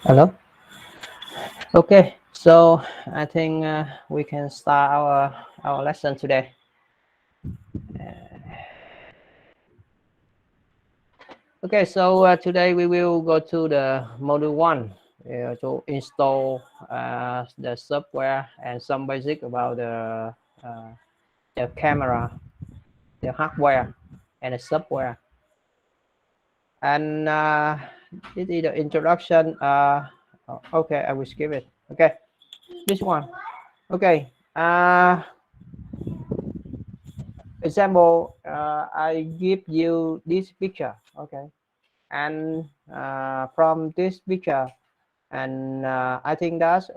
Hello. Okay, so I think we can start our lesson today. Okay, so today we will go to the module one to install the software and some basic about the camera, the hardware, and the software. And this is the introduction. Okay, I will skip it. Okay, this one. Okay. Example, I give you this picture, okay, and from this picture, and I think that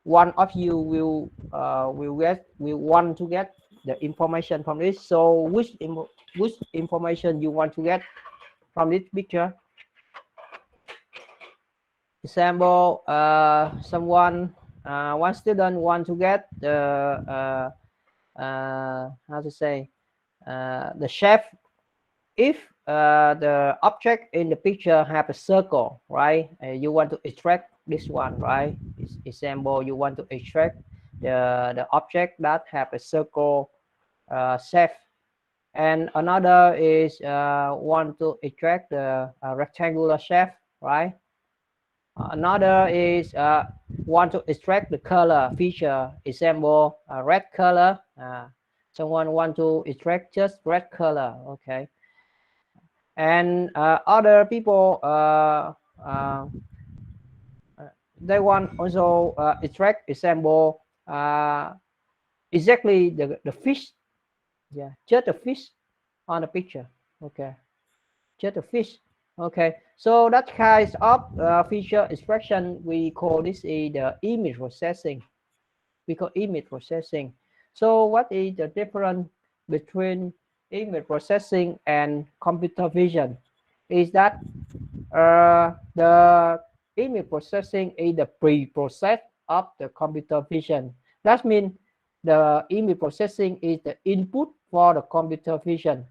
one of you will want to get the information from this. So which information you want to get from this picture? Example, one student want to get how to say the shape. If the object in the picture have a circle, right, you want to extract this one, right? Example, you want to extract the object that have a circle shape, and another is want to extract the rectangular shape, right? Another is want to extract the color feature. Example, red color. Someone want to extract just red color, okay. And other people they want also extract example exactly the fish, yeah, just a fish on the picture, okay, just a fish, okay. So that kind of feature extraction we call this is the image processing. We call image processing. So what is the difference between image processing and computer vision? Is that the image processing is the pre-process of the computer vision. That means the image processing is the input for the computer vision.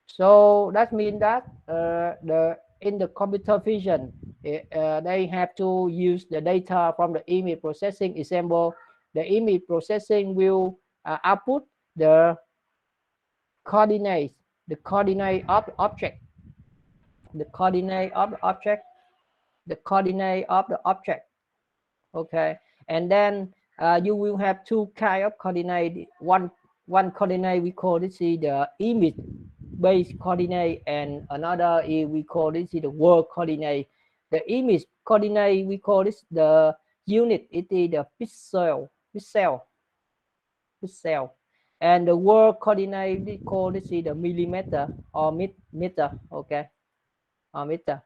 So that means that in the computer vision, they have to use the data from the image processing. Example, the image processing will output the coordinates, the coordinate of the object, the coordinate of the object, the coordinate of the object, okay. And then you will have two kind of coordinate. One coordinate we call this is the image based coordinate, and another is we call this is the world coordinate. The image coordinate we call this the unit, it is the pixel, and the world coordinate we call this is the millimeter or meter, okay, or meter.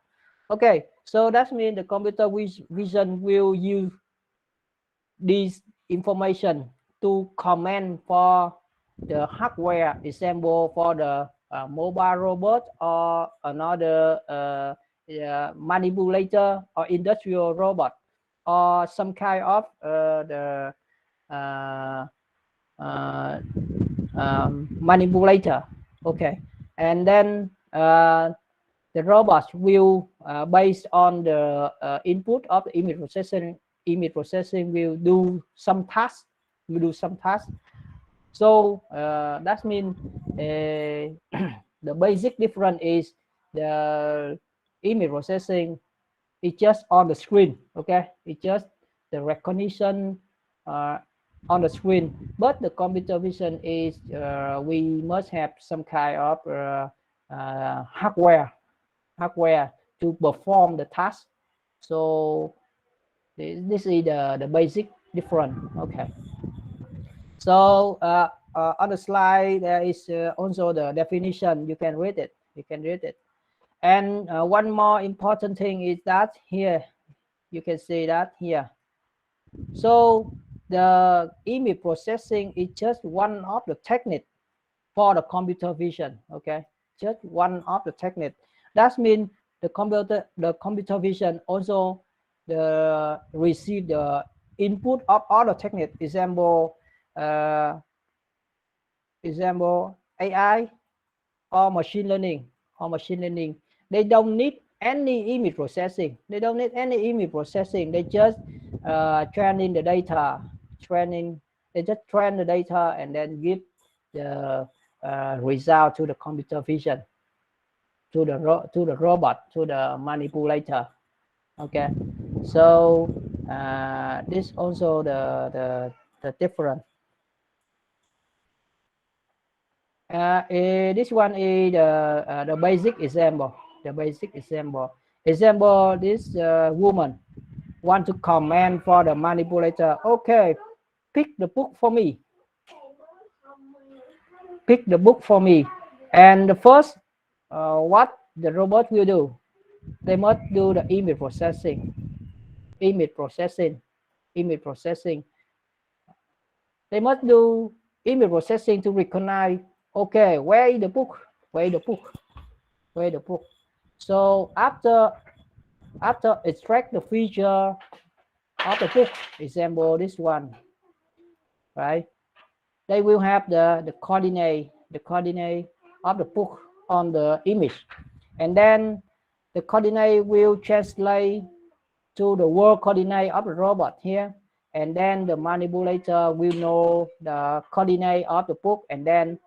Okay, so that means the computer vision will use this information to comment for the hardware. Example, for the mobile robot or another manipulator or industrial robot, or some kind of the uh, uh, manipulator, okay. And then the robots will based on the input of the image processing will do some tasks, so that means the basic difference is the image processing is just on the screen, okay, it's just the recognition on the screen. But the computer vision is we must have some kind of hardware to perform the task. So this is the basic difference, okay. So on the slide there is also the definition. You can read it, and one more important thing is that here you can see that here. So the image processing is just one of the technique for the computer vision, okay, just one of the technique. That means the computer vision also receive the input of other technique. Example AI or machine learning, they don't need any image processing. They don't need any image processing. They just training the data, they just train the data and then give the result to the computer vision, to the robot, to the manipulator. Okay, so this also the difference. This one is the basic example. The basic example. Example, this woman want to command for the manipulator. Okay, pick the book for me. Pick the book for me. And the first, what the robot will do? They must do the image processing. Image processing. Image processing. They must do image processing to recognize. Okay, where is the book? Where is the book? Where is the book? So after extract the feature of the book, example this one, right? They will have the coordinate of the book on the image, and then the coordinate will translate to the word coordinate of the robot here, and then the manipulator will know the coordinate of the book and then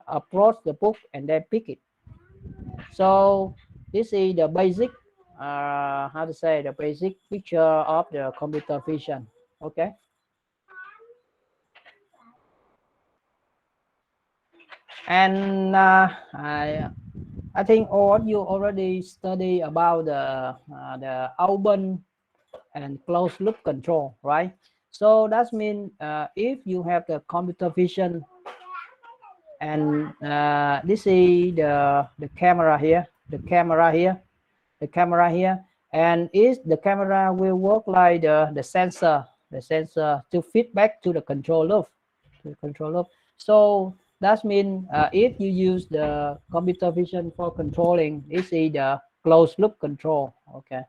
approach the book and then pick it. So this is the basic how to say, the basic picture of the computer vision. Okay, and I think all of you already study about the open and closed loop control, right? So that means if you have the computer vision, and this is the camera here, and the camera will work like the sensor to feedback to the control loop. So that means if you use the computer vision for controlling, this is the closed loop control. Okay.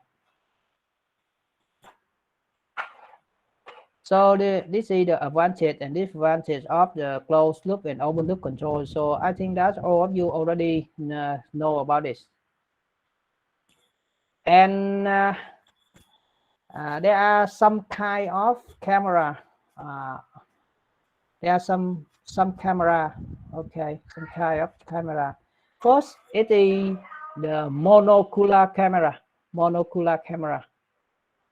So this is the advantage and disadvantage of the closed loop and open loop control. So I think that all of you already know about this. And there are some kind of camera. There are some camera. Okay, some kind of camera. First, it is the monocular camera.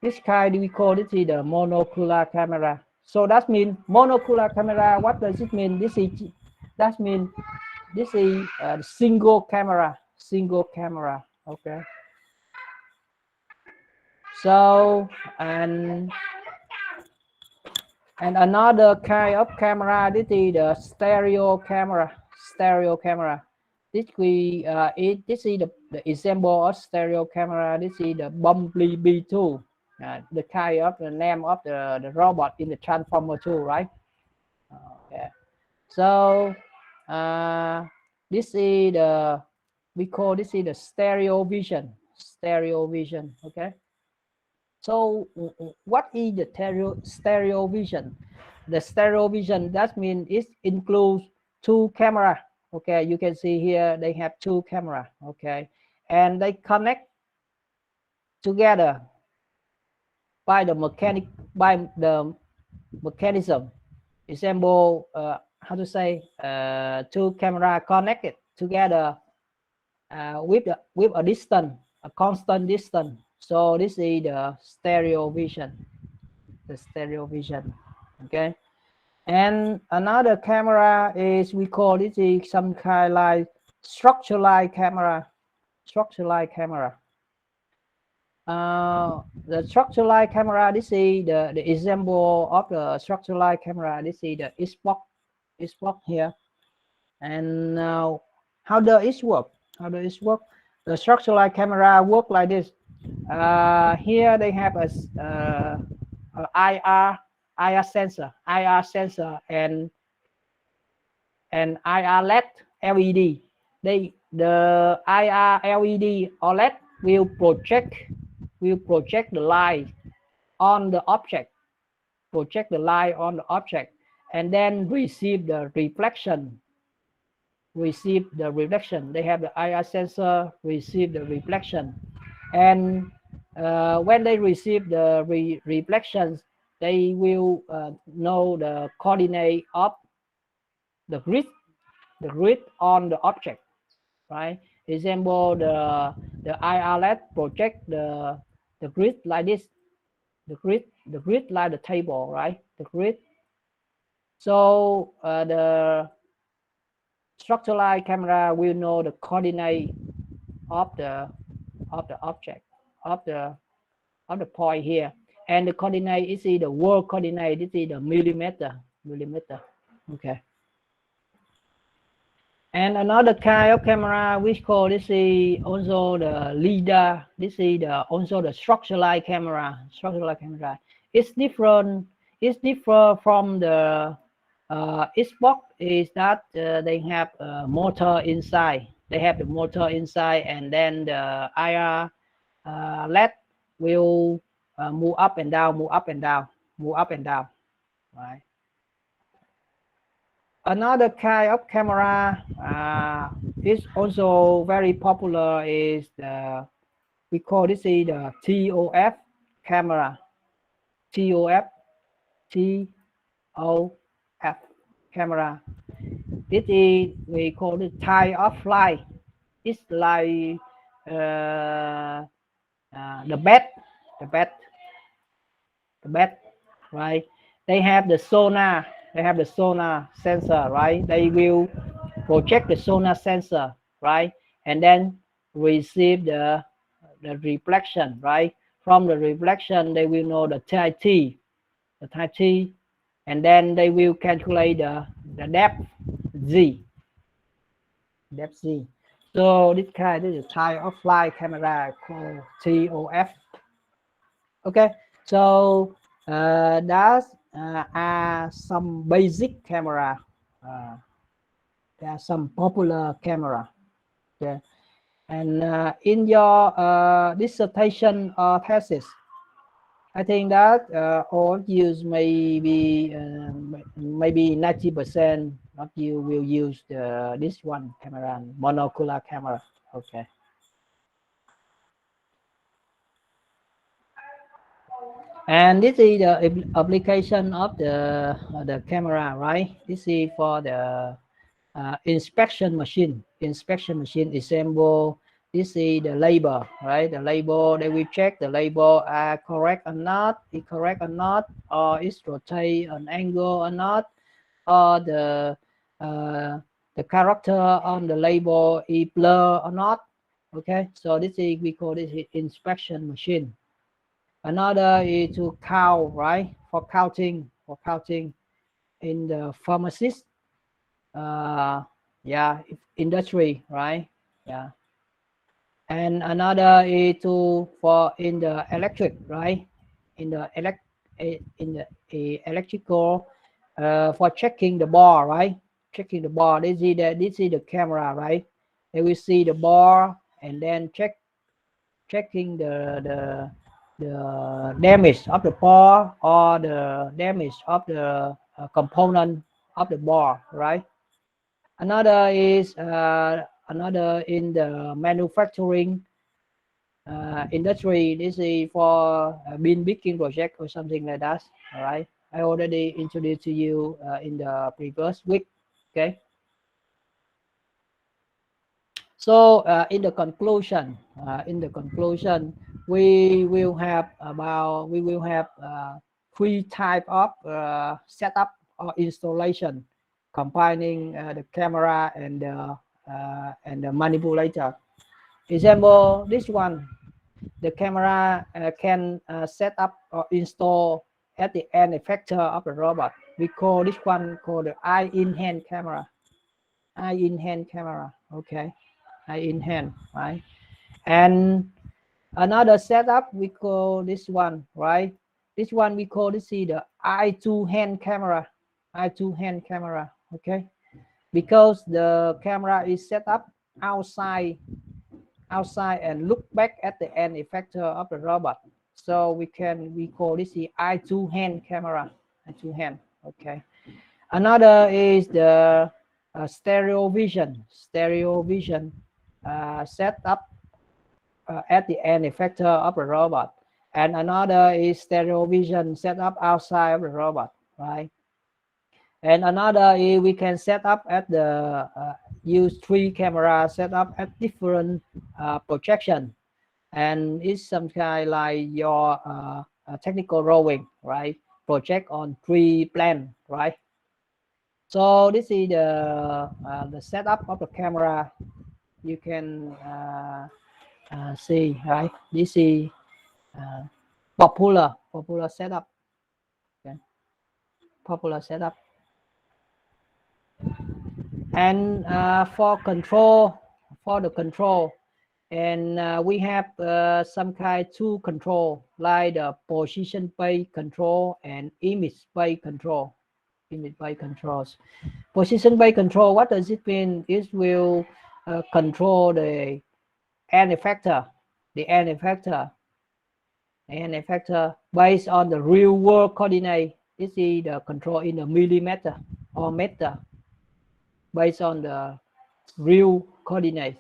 This kind we call it the monocular camera. So that means monocular camera. What does it mean? This is single camera. Okay. So and another kind of camera, this is the stereo camera. This this is the example of stereo camera. This is the Bumblebee B2, the kind of the name of the robot in the Transformer 2, right? Okay. So this is we call this is the stereo vision. Okay. So what is the stereo vision? The stereo vision, that means it includes two cameras. Okay, you can see here they have two cameras. Okay, and they connect together by the mechanism. Example, how to say, two cameras connected together with a distance, a constant distance. So this is the stereo vision. Okay. And another camera is, we call it some kind like structured camera. The structured camera, this is the example of the structured camera. This is the Xbox here. And now, how does it work? The structured camera work like this. Here they have a IR sensor, and IR LED. The IR LED OLED will project the light on the object, and then receive the reflection. They have the IR sensor, receive the reflection, and when they receive the reflections, they will know the coordinate of the grid on the object, right? Example, the IRLED project the grid like this, the grid like the table, right? The grid. So the structured light camera will know the coordinate of the object, of the point here, and the coordinate is the world coordinate. This is the millimeter. Okay. And another kind of camera which call this is also the LiDAR. This is also the structured light camera. It's different. It's different from the Xbox is that they have a motor inside. They have the motor inside, and then the IR LED will move up and down, right? Another kind of camera is also very popular is we call this is the TOF camera. TOF camera. This is we call it time of flight. It's like the bed, right? They have the sonar. Sensor, right? They will project the sonar sensor, right? And then receive the reflection, right? From the reflection, they will know the type T, and then they will calculate the depth Z. So this is type of flight camera called TOF. Okay, so that's are some basic camera. There are some popular camera. Okay, and in your dissertation or thesis, I think that all of you maybe 90% of you will use this one camera, monocular camera. Okay. And this is the application of the camera, right? This is for the inspection machine. Example, this is the label, right? The label, they will check the label are correct or not, or it's rotate an angle or not, or the character on the label is blur or not. Okay, so this is we call this inspection machine. Another is to count, right? For counting in the pharmacist, industry, right? Yeah. And another is for in the electric, right? In the electrical, for checking the bar, right? Checking the bar. This is the camera, right? They will see the bar and then checking the damage of the bar or the damage of the component of the bar, right? Another is another in the manufacturing industry. This is for bean picking project or something like that. All right, I already introduced to you in the previous week. Okay. So in the conclusion, we will have three type of setup or installation, combining the camera and the manipulator. Example, this one, the camera can set up or install at the end effector of the robot. We call this one called the eye in hand camera. Okay. Eye in hand, right? And another setup we call this one, right? This one we call this is the eye to hand camera. Okay, because the camera is set up outside and look back at the end effector of the robot. So we call this the eye to hand camera. Okay. Another is the stereo vision. Set up at the end effector of the robot, and another is stereo vision set up outside of the robot, right? And another is we can set up at the use 3 cameras set up at different projection, and it's some kind like your technical drawing, right? Project on 3 plane, right? So this is the setup of the camera. You can see, right? This is popular setup. Okay. Popular setup. And for the control, and we have some kind tool control like the position based control and image based control. Image based controls. Position based control, what does it mean? It will control the end effector, based on the real world coordinate. This is the control in the millimeter or meter based on the real coordinate.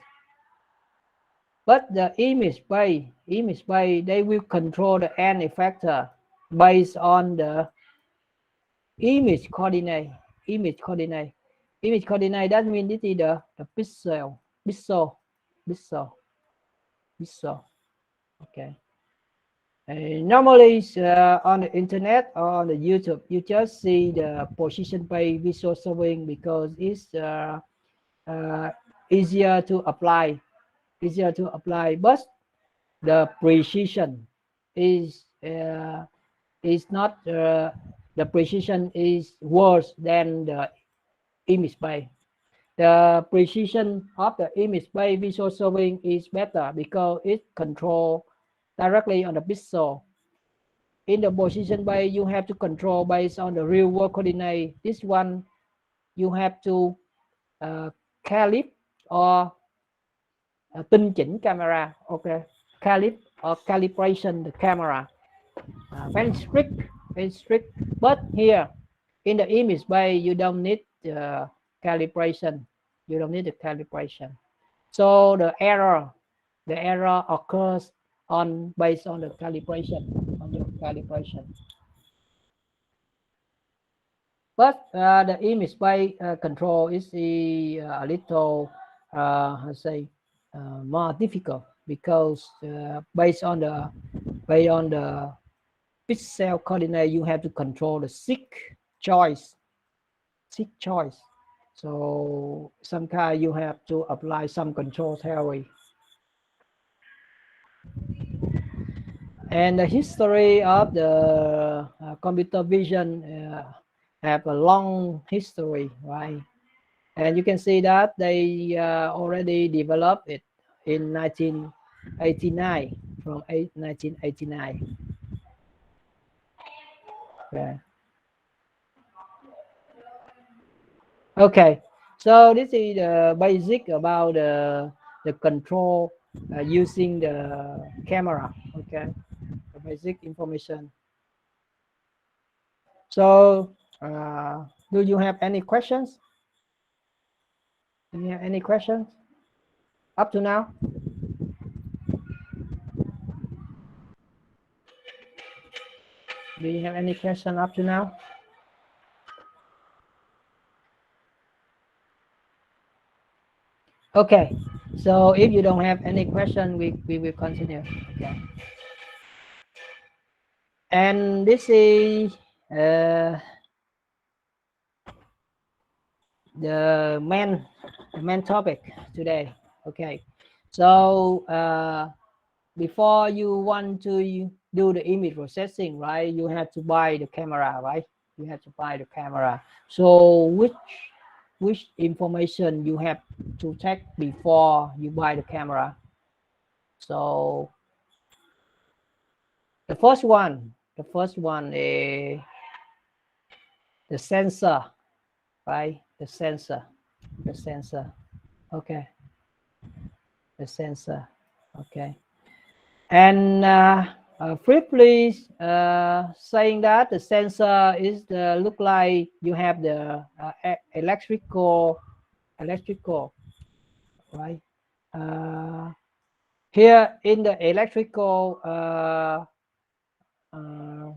But the image based, they will control the end effector based on the image coordinate. That means this is the pixel. Okay. Normally on the internet or on the YouTube, you just see the position based visual surveying because it's easier to apply. But the precision is not the precision is worse than the image based. The precision of the image based visual surveying is better because it controls directly on the pixel. In the position based, you have to control based on the real world coordinate. This one you have to calibrate or tinh chỉnh camera. Okay, calibrate or calibration the camera. Very strict. But here in the image based, you don't need calibration. So the error occurs based on the calibration, But the image based control is a little more difficult because based on the pixel coordinate, you have to control the seek choice. So sometimes you have to apply some control theory. And the history of the computer vision have a long history, right? And you can see that they already developed it in 1989, from 1989. Okay, so this is the basic about the control using the camera. Okay, the basic information. So do you have any questions? Do you have any questions up to now? Do you have any question up to now? Okay, so if you don't have any question, we will continue. Okay. And this is the main topic today. Okay, so before you want to do the image processing, right, you have to buy the camera, right? You have to buy the camera. So which information you have to check before you buy the camera? So the first one is the sensor, right? The sensor. Okay, the sensor. Okay. And briefly saying that the sensor is look like you have the electrical, right? Here in the electrical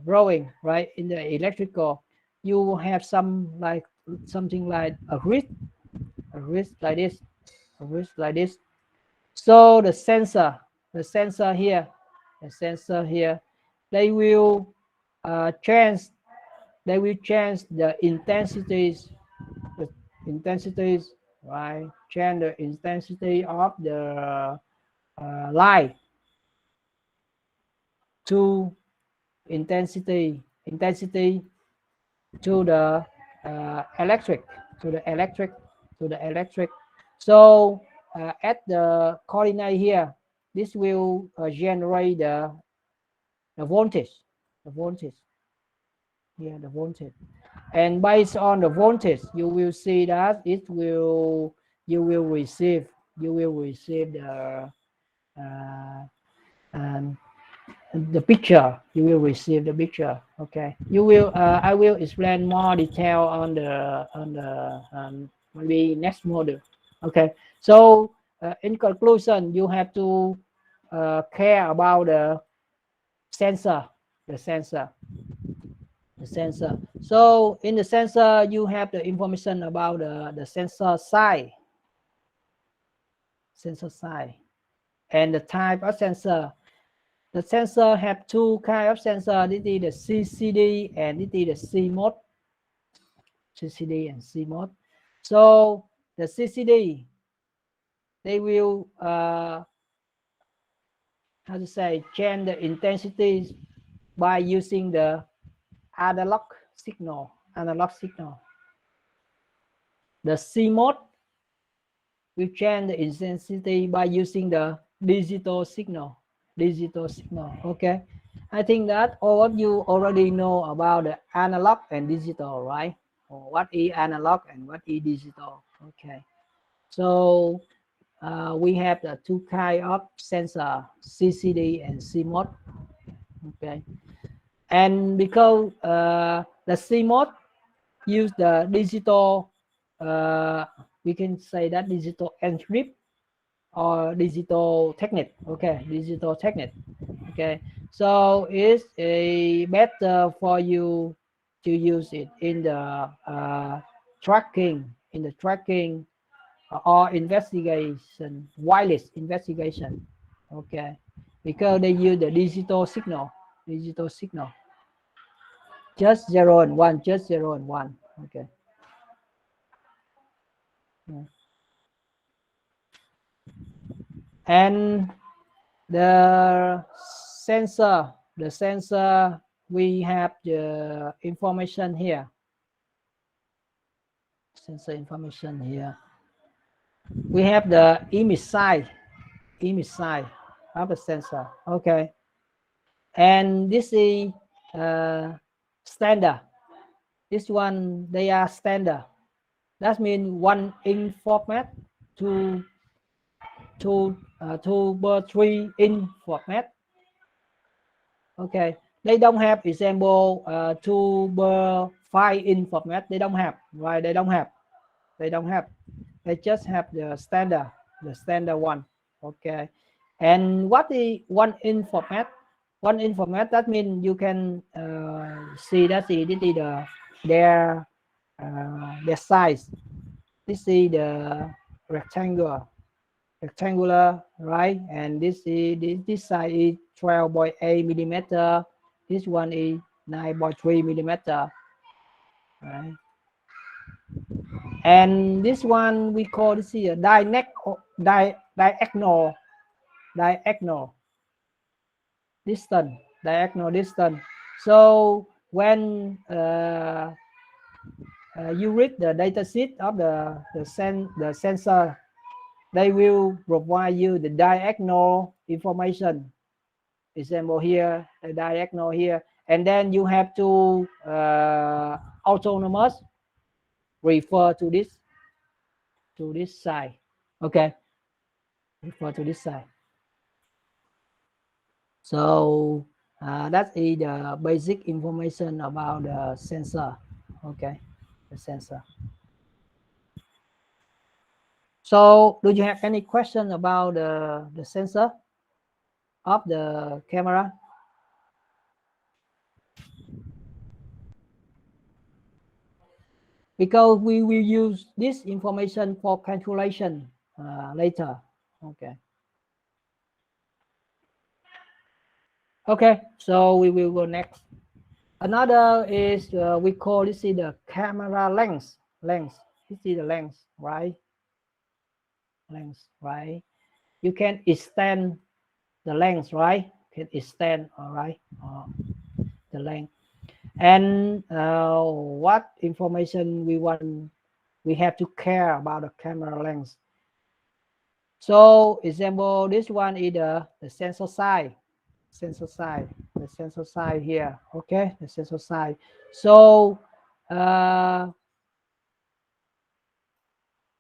drawing, right? In the electrical, you have something like a wrist like this, a wrist like this. So the sensor here, they will change the intensities, the intensities, right? Change the intensity of the light to intensity to the electric, to the electric. So at the coordinate here, this will generate the voltage, the voltage here, the voltage. And based on the voltage, you will see that you will receive the um, the picture. You will receive the picture. Okay, you will I will explain more detail on the maybe next module. Okay, so in conclusion, you have to care about the sensor, the sensor the sensor. So in the sensor, you have the information about the sensor size, and the type of sensor. The sensor have two kind of sensor. This is the CCD and this is the C mode. CCD and C mode. So the CCD, they will how to say, change the intensity by using the analog signal. The C mode will change the intensity by using the digital signal. Okay, I think that all of you already know about the analog and digital, right? Or what is analog and what is digital? Okay, so we have the two kind of sensor, CCD and CMOS. Okay, and because the CMOS use the digital, we can say that digital encrypt or digital technique. Okay, digital technique. Okay, so it's a better for you to use it in the tracking, or investigation, wireless investigation. Okay, because they use the digital signal, just 0 and 1, just 0 and 1. Okay. Yeah. And the sensor, we have the information here. Sensor information here. We have the image side of the sensor. Okay. And this is standard. This one, they are standard. That means one in format, two per 3 in format. Okay, they don't have example 2 per 5 in format. They don't have, right? They don't have. They just have the standard one. Okay, and what is one in format? One in format, that means you can see that this is their size. This is the rectangular, right? And this size is 12.8 millimeter. This one is 9.3 millimeter, right? And this one we call this here diagonal distance. So when you read the data sheet of the sensor, they will provide you the diagonal information. Example here, the diagonal here, and then you have to autonomous refer to this side. Okay, refer to this side. So that is the basic information about the sensor. Okay, the sensor. So do you have any question about the sensor? of the camera? Because we will use this information for calculation later. Okay. Okay, so we will go next. Another is we call this is the camera length. Length. This is the length, right? Length, right? You can extend the length, right? Can extend, all right? The length. And what information we have to care about the camera length. So example, this one is the sensor size. Sensor size, the sensor size here. Okay, the sensor size. So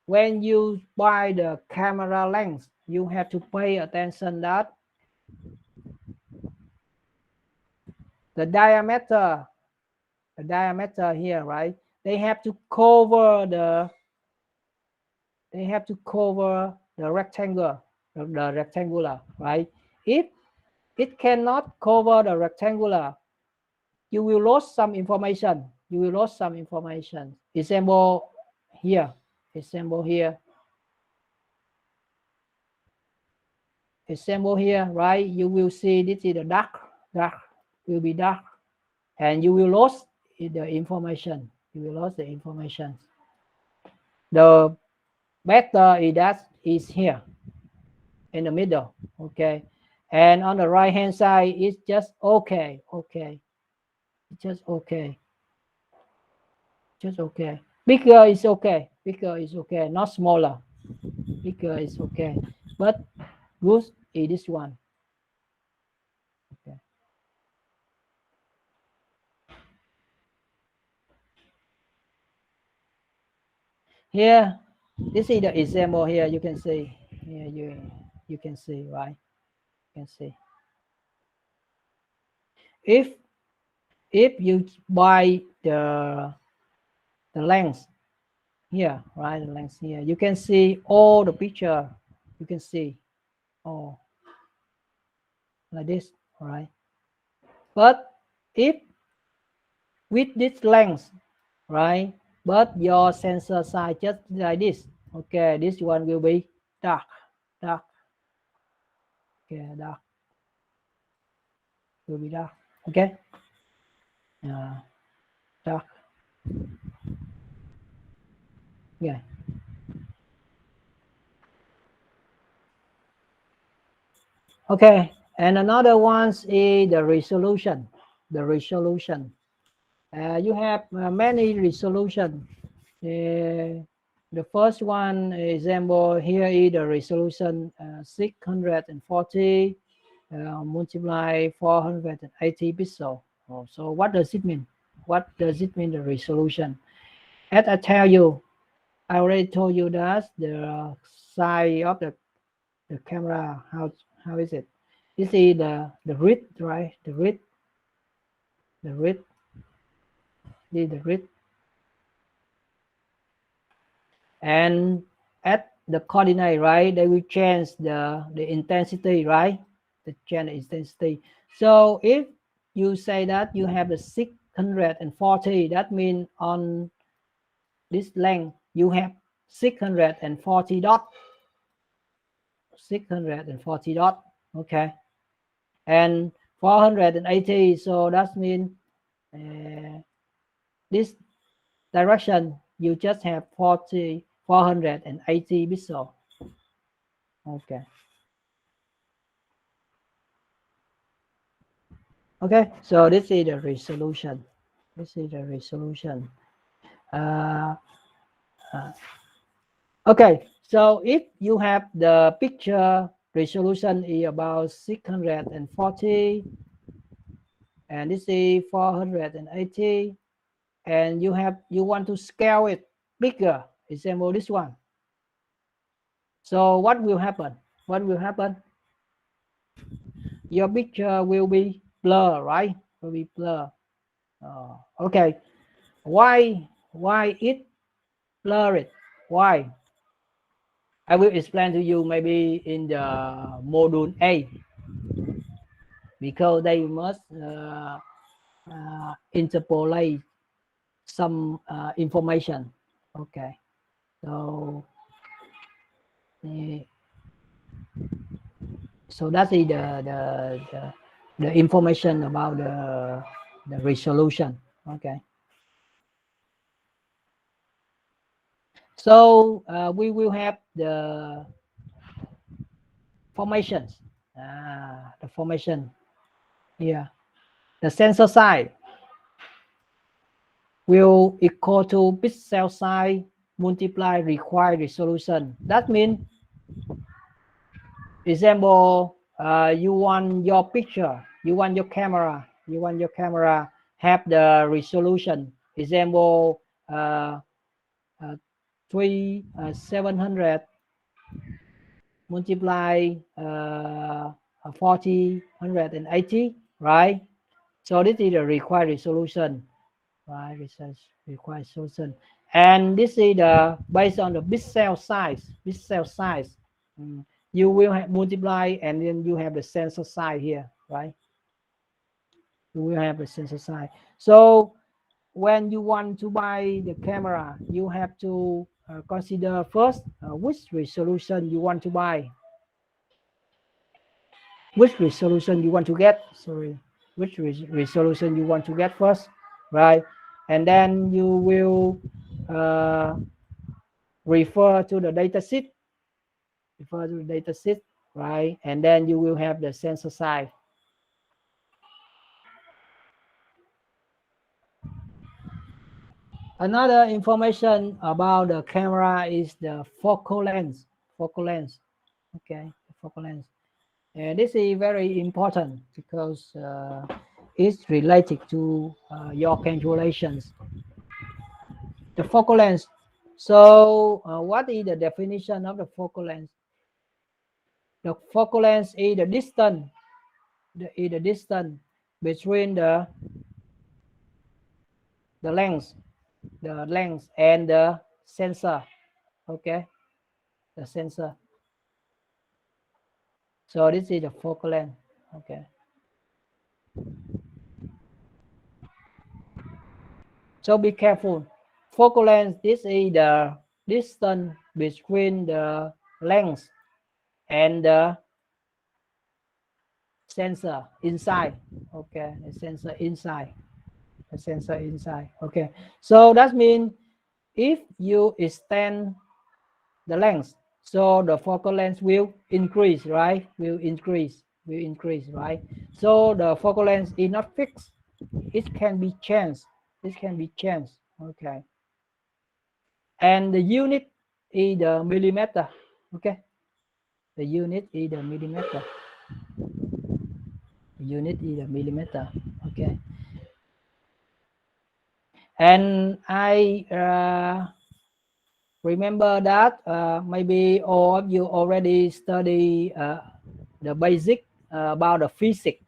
when you buy the camera lens, you have to pay attention that the diameter here, right? They have to cover the rectangle, the rectangular, right? If it cannot cover the rectangular, you will lose some information. You will lose some information. Example here. Example here. Example here, right? You will see this is the dark will be dark, and you will lose the information. You will lose the information. The better is that is here in the middle, okay? And on the right hand side, it's just okay, okay. It's just okay. Just okay. Bigger is okay. Bigger is okay. Not smaller. Bigger is okay. But good is this one. Okay. Here, this is the example here. You can see. Here you can see, right? You can see. If you buy the lens here, right? The lens here, you can see all the picture. You can see all like this, right? But if with this lens, right? But your sensor size just like this. Okay, this one will be dark. Okay, dark. Will be dark. Okay. Dark. Yeah. Okay, and another one is the resolution. The resolution. You have many resolution. The first one example here is the resolution 640 multiply 480 pixel. Oh, so what does it mean? What does it mean, the resolution? As I tell you, I already told you that the size of the camera, how is it? This is the width, right? The width. This is the width. And at the coordinate, right, they will change the intensity, right? The change the intensity. So if you say that you have the 640, that means on this length you have 640 dot. 640 dot. Okay. And 480, so that means this direction you just have 480 pixel. Okay. Okay, so this is the resolution. This is the resolution. Okay, so if you have the picture resolution is about 640, and this is 480, and you want to scale it bigger, example this one. So what will happen? What will happen? Your picture will be blur, right? Will be blur. Okay. Why it blurred? Why? I will explain to you maybe in the module A. because they must interpolate some information. Okay, so so that's the information about the resolution. Okay, so we will have the formations. The formation here. The sensor size will equal to pixel size multiply required resolution. That means, example, you want your picture, you want your camera have the resolution. Example, 700 multiply 4080, right? So this is the required resolution, right? Required resolution, and this is the based on the pixel size. You will have multiply, and then you have the sensor size here, right? You will have the sensor size. So when you want to buy the camera, you have to consider first which resolution you want to buy, which resolution you want to get. Sorry, which resolution you want to get first, right? And then you will refer to the data sheet, right? And then you will have the sensor size. Another information about the camera is the focal length. Okay, the focal length. And this is very important because it's related to your calculations. The focal length. So what is the definition of the focal length? The focal length is the distance, between the length and the sensor. Okay, the sensor. So this is the focal length. Okay. So be careful. Focal length, this is the distance between the length and the sensor inside. Okay, the sensor inside. Okay, so that means if you extend the length, so the focal length will increase, right? Will increase, right? So the focal length is not fixed. It can be changed. Okay. And the unit is the millimeter. Okay. The unit is the millimeter. Okay. And I remember that maybe all of you already study the basic about the physics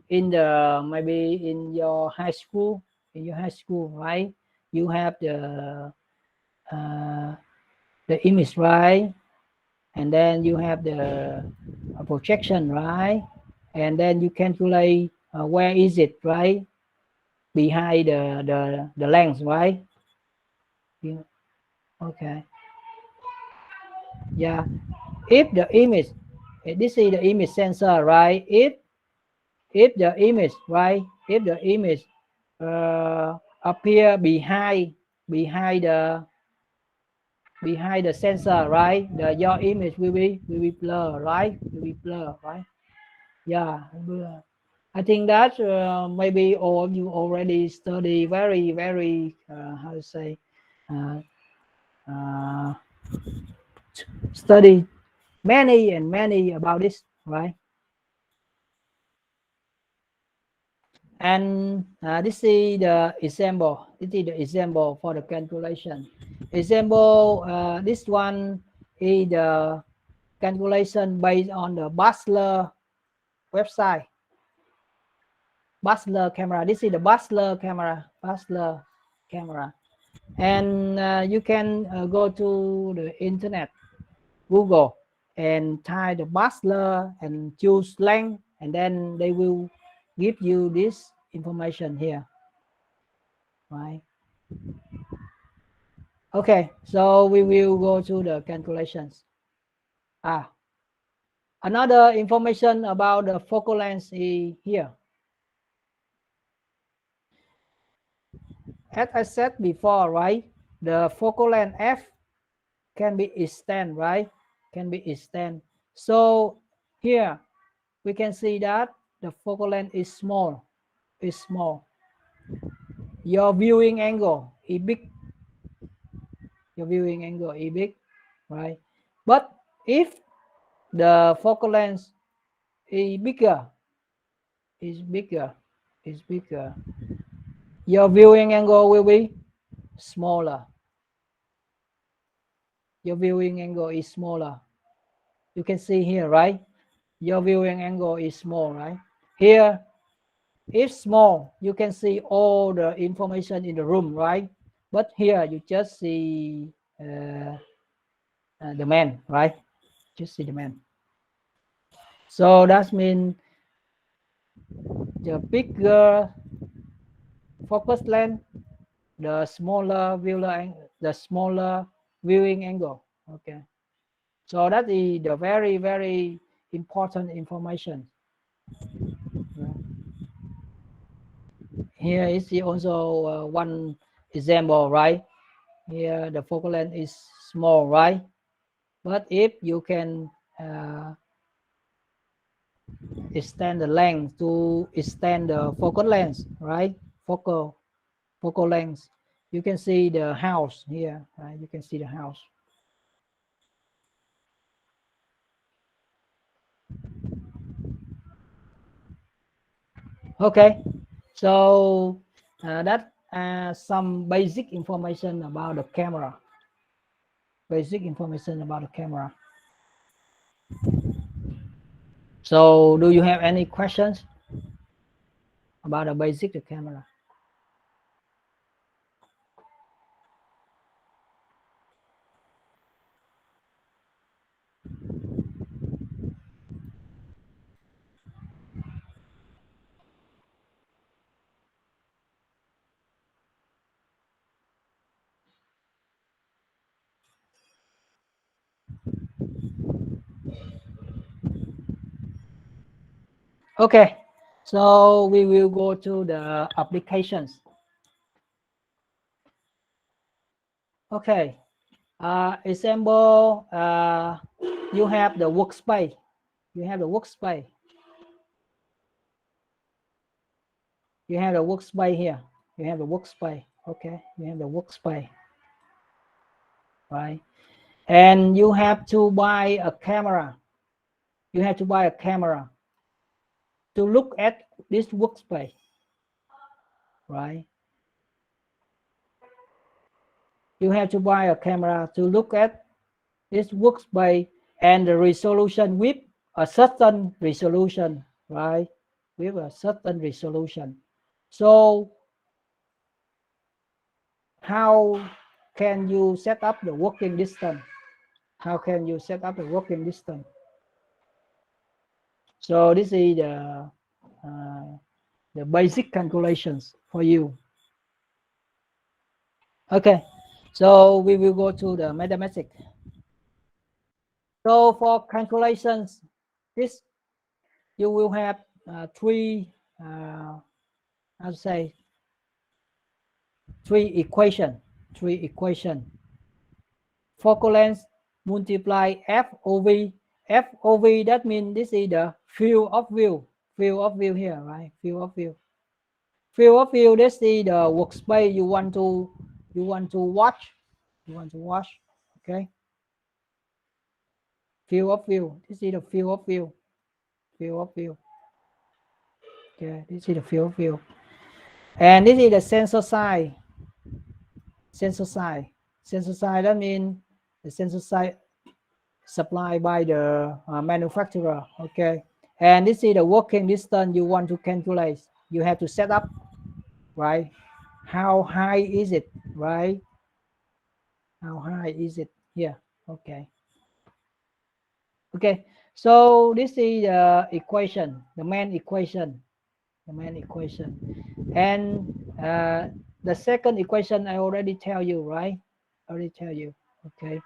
in the maybe in your high school, right? You have the image, right? And then you have the projection, right? And then you calculate where is it, right? Behind the lens, right? Yeah. Okay. Yeah. If the image, this is the image sensor, right? If the image, right? If the image appear behind the sensor, right? Your image will be blur, right? Yeah, blur. I think that maybe all of you already study very how to say study many about this, right? And this is the example. For the calculation. Example, this one is the calculation based on the Basler website. Basler camera. This is the Basler camera. And you can go to the internet, Google, and type the Basler and choose length and then they will give you this information here, right? Okay, so we will go to the calculations. Another information about the focal length is here. As I said before, right, the focal length f can be extended, right? Can be extended. So here we can see that the focal length is small. Is small. Your viewing angle is big. Your viewing angle is big, right? But if the focal length is bigger, your viewing angle will be smaller. Your viewing angle is smaller. You can see here, right? Your viewing angle is small, right? Here, if small, you can see all the information in the room, right? But here, you just see the man, right? Just see the man. So that means the bigger focus length, the smaller viewing angle. Okay. So that is the very, very important information. Here is also one example, right? Here the focal length is small, right? But if you can extend the length to extend the focal length, right? Focal length, you can see the house here, right? You can see the house. Okay, so that some basic information about the camera. Basic information about the camera. So do you have any questions about the basic the camera? Okay, so we will go to the applications. Okay, example, you have the workspace. You have the workspace. You have the workspace here. You have the workspace. Okay, you have the workspace, right? And you have to buy a camera. You have to buy a camera to look at this workspace, right? You have to buy a camera to look at this workspace and the resolution with a certain resolution, right? With a certain resolution. So how can you set up the working distance? How can you set up the working distance? So this is the basic calculations for you. Okay, so we will go to the mathematics. So for calculations, this you will have three equation. Focal length multiply FOV. FOV, that means this is the field of view. Field of view here, right? Field of view. Field of view, this is the workspace you want to watch. You want to watch, okay? Field of view. This is the field of view. Field of view. Okay, this is the field of view. And this is the sensor side. Sensor side. Sensor side, that means the sensor side supplied by the manufacturer. Okay. And this is the working distance you want to calculate. You have to set up, right? How high is it, right? How high is it here? Okay. Okay. So this is the equation, the main equation, and the second equation I already tell you, right? Already tell you, okay.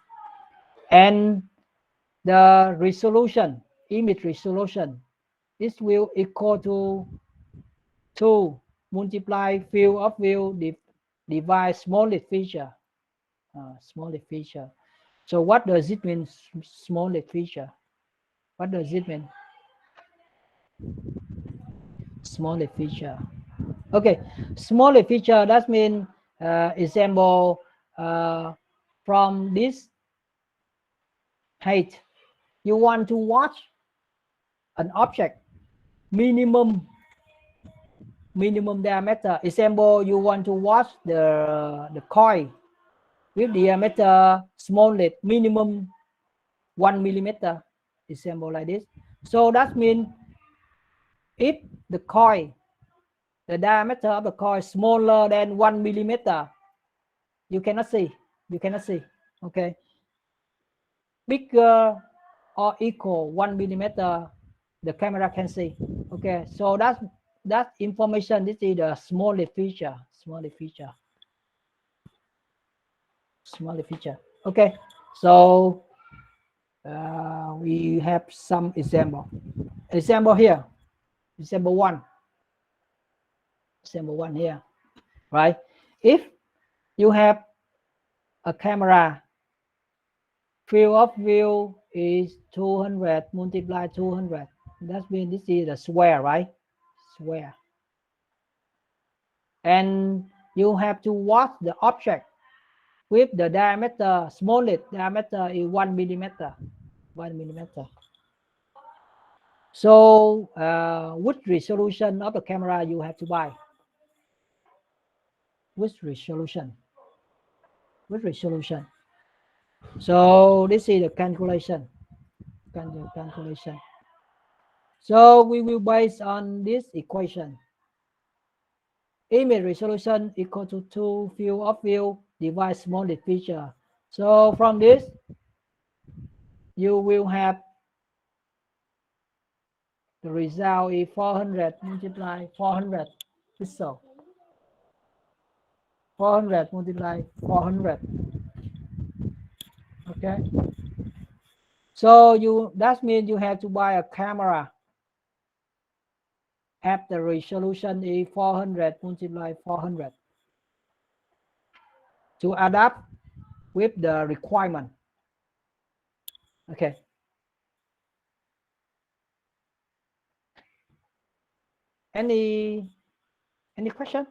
And the resolution, image resolution, this will equal to 2 multiply field of view divide smallest feature, smallest feature. So what does it mean, smallest feature? What does it mean? Smallest feature. Okay, smallest feature, that means example, from this height, you want to watch an object minimum diameter. Example, you want to watch the coin with diameter smallest minimum 1 millimeter. Example like this. So that means if the coin, the diameter of the coin smaller than 1 millimeter, you cannot see. You cannot see. Okay. Bigger or equal 1 millimeter, the camera can see. Okay. So that information. This is the smallest feature. Smallest feature. Smallest feature. Okay. So we have some example. Example here. Example one. Example one here. Right. If you have a camera, field of view is 200 multiply 200. That means this is a square, right? Square. And you have to watch the object with the diameter, smallest diameter is 1 millimeter. 1 millimeter. So which resolution of the camera you have to buy? Which resolution? Which resolution? So this is the calculation. Calculation. So we will base on this equation. Image resolution equal to 2 field of view divide smallest feature. So from this, you will have the result is 400 multiply 400 pixel. 400 multiply 400. Okay. So that means you have to buy a camera at the resolution is 400 multiply 400 to adapt with the requirement. Okay. Any question?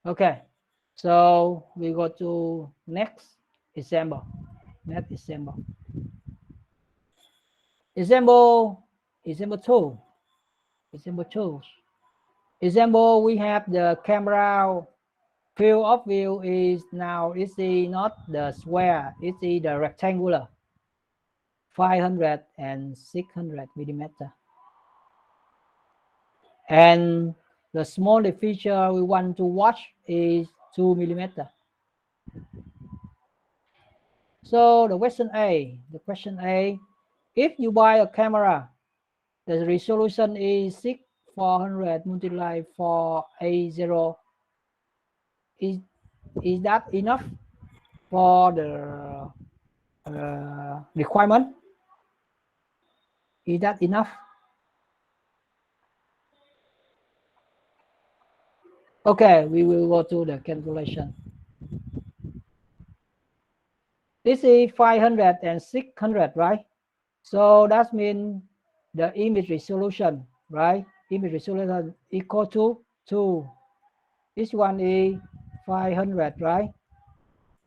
Okay. So we go to next example. Next example. Example 2. Example 2. Example, we have the camera field of view is now it's not the square, it's the rectangular 500 and 600 millimeter. And the smallest feature we want to watch is 2 millimeter. So the question A, if you buy a camera, the resolution is 400 multiplied 480. Is that enough for the requirement? Is that enough? Okay, we will go to the calculation. This is 500 and 600, right? So that means the image resolution, right? Image resolution equal to 2. This one is 500, right?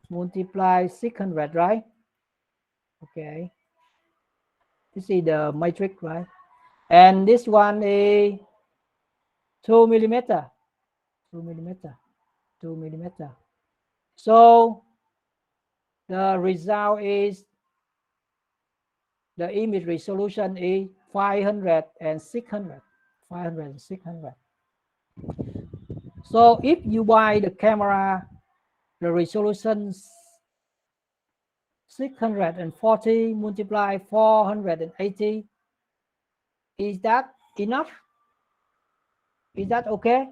Multiply 600, right? Okay. This is the matrix, right? And this one is 2 millimeter. 2 millimeter. 2 millimeter. So the result is the image resolution is 500 and 600. 500 and 600. So if you buy the camera, the resolution 640 multiply 480, is that enough? Is that okay?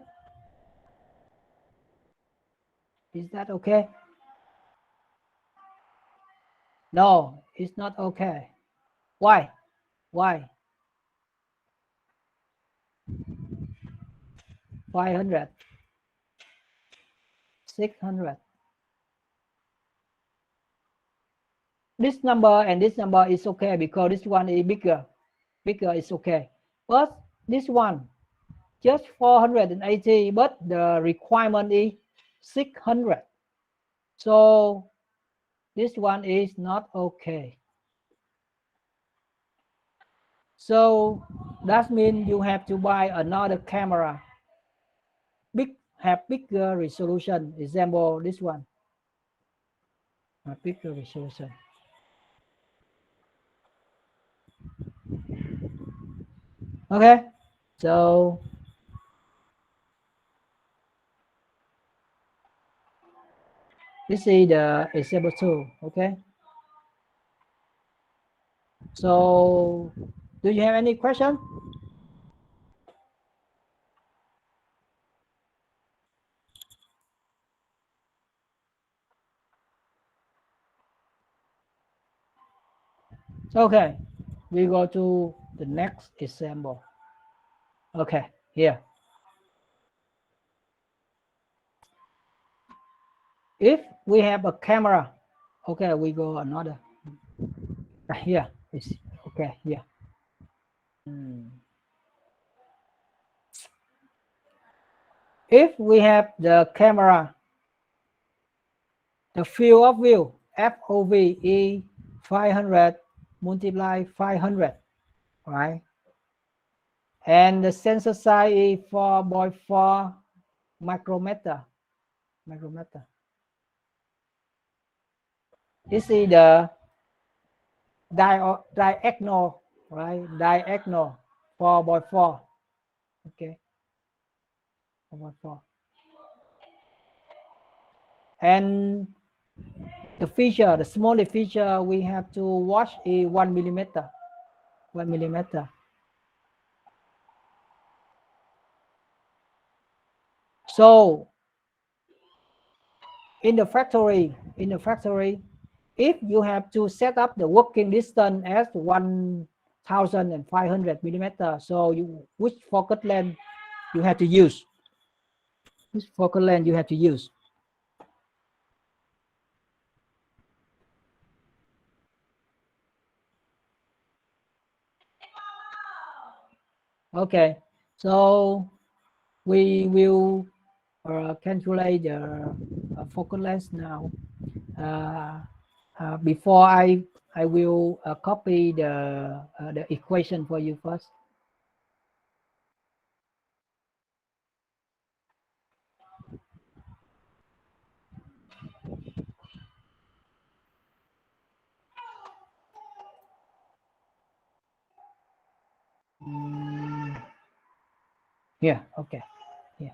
Is that okay? No, it's not okay. Why? Why? 500, 600. This number and this number is okay because this one is bigger. Bigger is okay. But this one, just 480, but the requirement is 600. So this one is not okay. So that means you have to buy another camera. Have bigger resolution. Example, this one. A bigger resolution. Okay. So this is the example 2. Okay. So do you have any question? Okay, we go to the next example. Okay, here. If we have a camera, okay, we go another. Here, it's okay, here. If we have the camera, the field of view, FOV is 500 multiply 500, right? And the sensor size is 4.4 micrometer. This is the diagonal, right? Diagonal 4.4. Okay, 4.4. And the feature, the smallest feature we have to watch is 1 millimeter. 1 millimeter. So in the factory, if you have to set up the working distance as 1,500 millimeter, so which focus length you have to use? Which focal length you have to use? Okay, so we will calculate the focal length now. Before I will copy the equation for you first. Here, okay, here.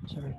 Sorry.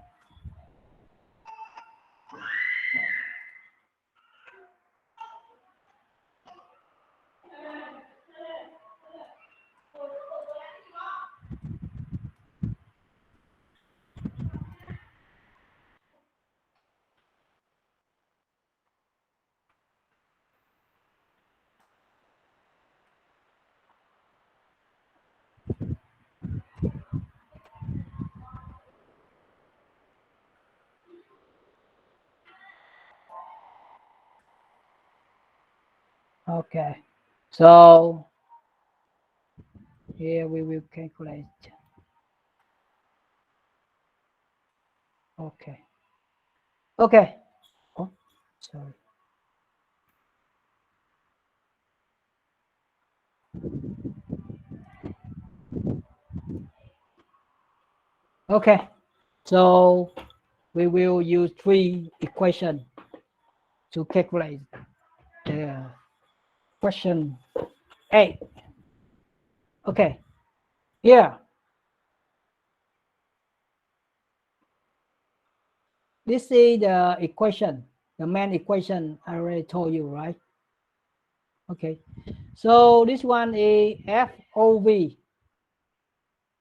Okay, so here we will calculate. Okay. Okay. Oh, sorry. Okay, so we will use 3 equations to calculate the question A. Okay, Here, this is the equation, the main equation I already told you, right? Okay, so this one is FOV.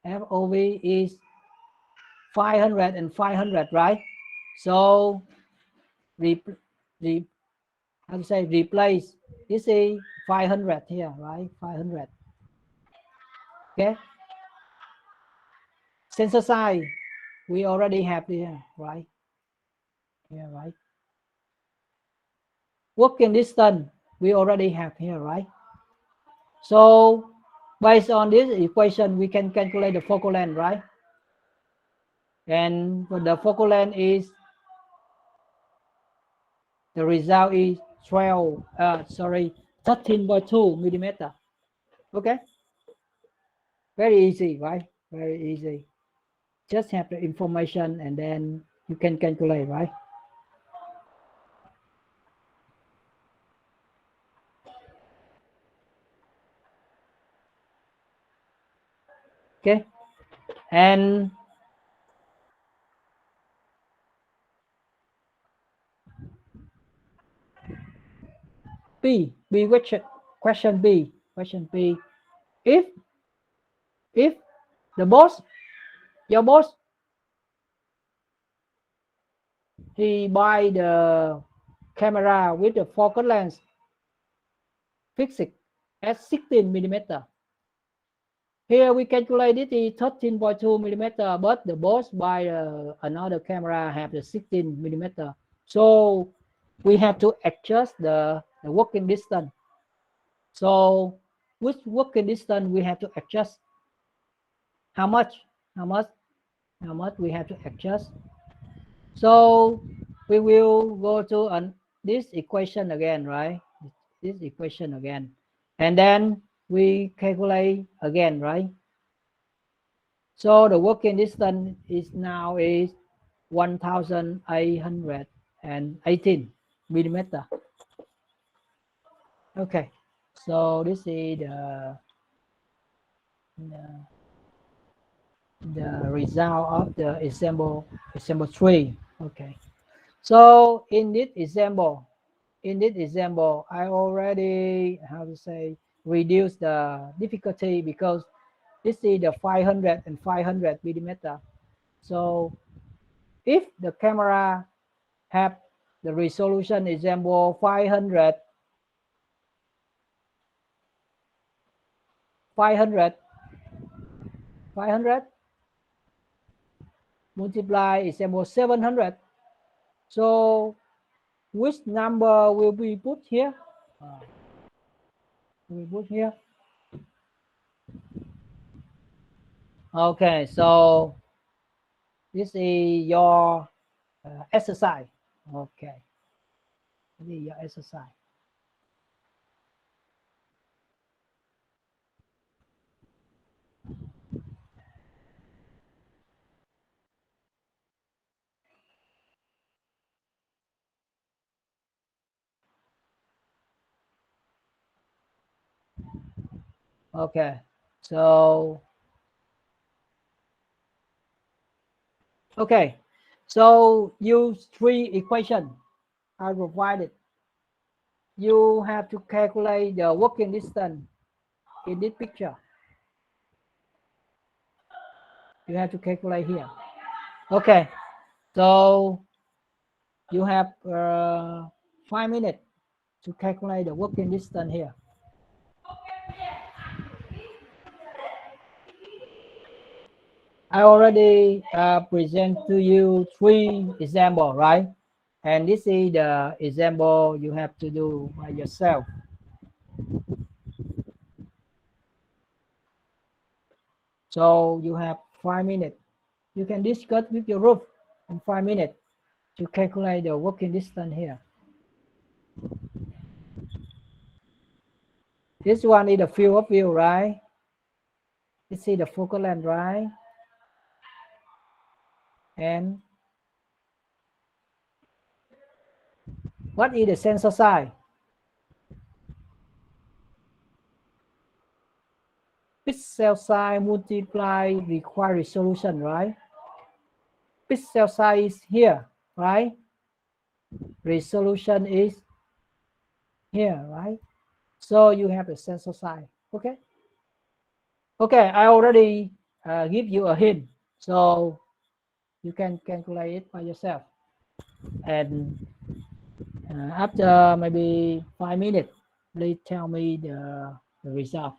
FOV is 500 and 500, right? So how to say, replace this is 500 here, right? 500. Okay. Sensor size we already have here, right? Here, right? Working distance we already have here, right? So based on this equation, we can calculate the focal length, right? And the focal length is, the result is 13.2 millimeter. Okay, very easy, right? Very easy. Just have the information and then you can calculate, right? Okay, and B question B, if the boss, your boss, he buy the camera with the focal length fixed at 16 millimeter. Here we calculate it is 13.2 millimeter, but the boss buy another camera have the 16 millimeter. So we have to adjust the working distance. So which working distance we have to adjust? How much? How much? How much we have to adjust? So we will go to this equation again, right? This equation again, and then we calculate again, right? So the working distance is now is 1,818 millimeter. Okay, so this is the result of the example 3. Okay, so in this example, I already, how to say, reduce the difficulty because this is the 500 and 500 millimeter. So if the camera have the resolution example 500 multiply example 700, so which number will be put here? We put here. Okay, so this is your exercise. Okay, this is your exercise. Okay, so okay, so use 3 equations I provided. You have to calculate the working distance in this picture. You have to calculate here. Okay, so you have 5 minutes to calculate the working distance here. I already present to you 3 examples, right? And this is the example you have to do by yourself. So you have 5 minutes. You can discuss with your group in 5 minutes to calculate the working distance here. This one is the field of view, right? This is the focal length, right? And what is the sensor size? pixel size multiply require resolution, right? Pixel size is here, right? Resolution is here, right? So you have the sensor size. Okay. Okay, I already give you a hint, so you can calculate it by yourself. And after maybe 5 minutes, please tell me the result.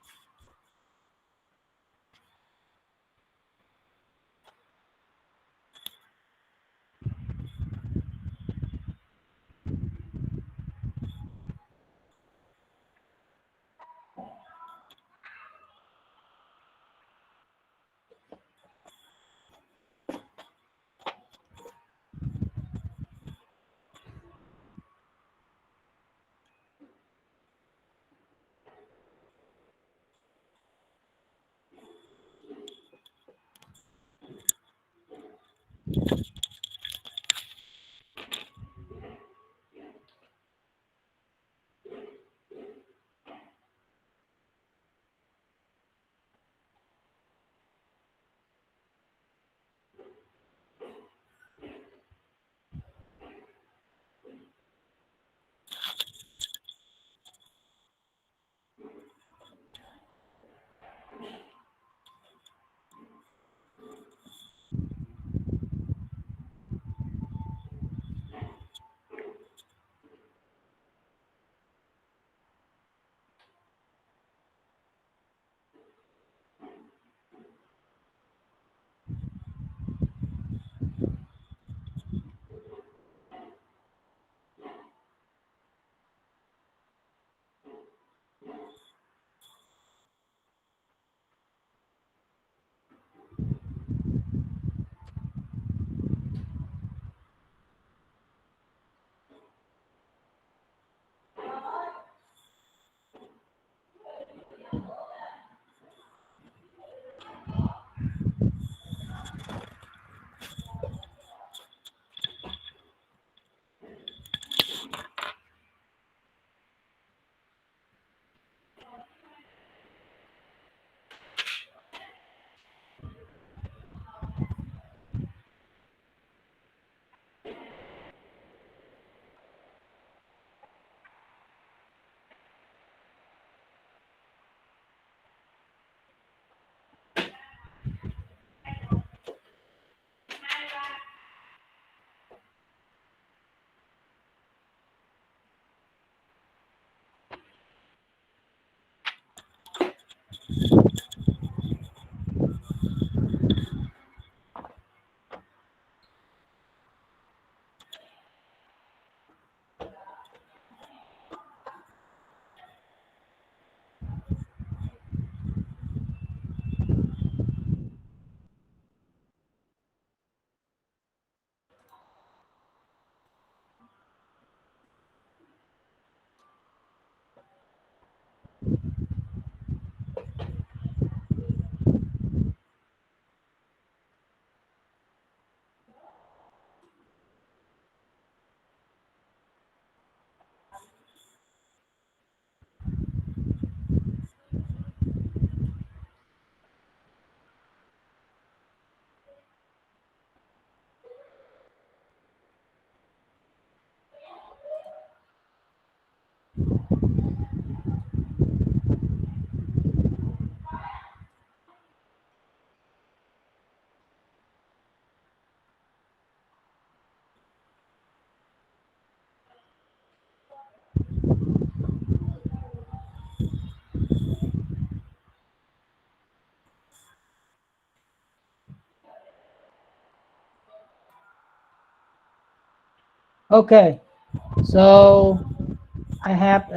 Okay, so I have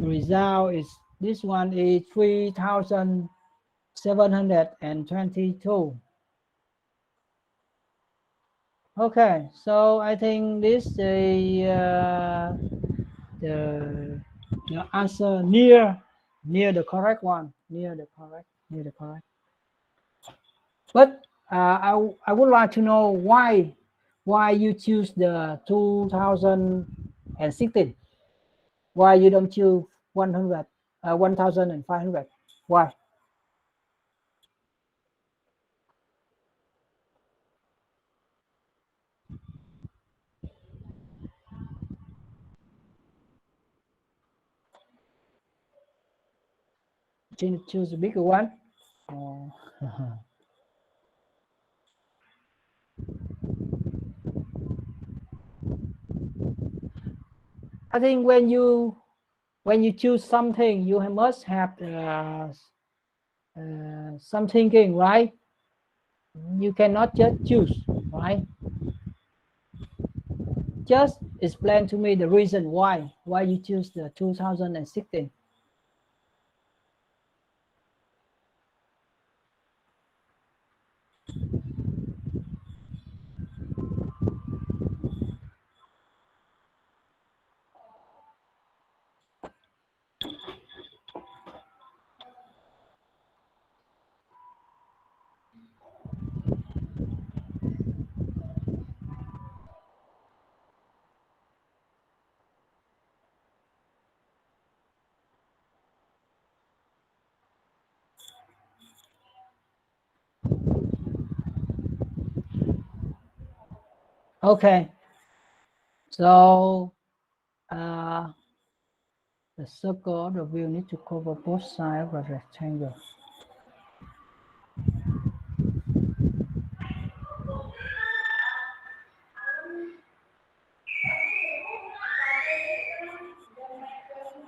result is this one is 3,722. Okay, so I think this is the answer near the correct one, near the correct. But I would like to know why you choose the 2016. Why you don't choose 100, 1,500? Why? choose the bigger one. Oh. I think when you choose something, you must have some thinking, right? You cannot just choose, right? Just explain to me the reason why you choose the 2016. Okay, so the circle of the wheel need to cover both sides of the rectangle.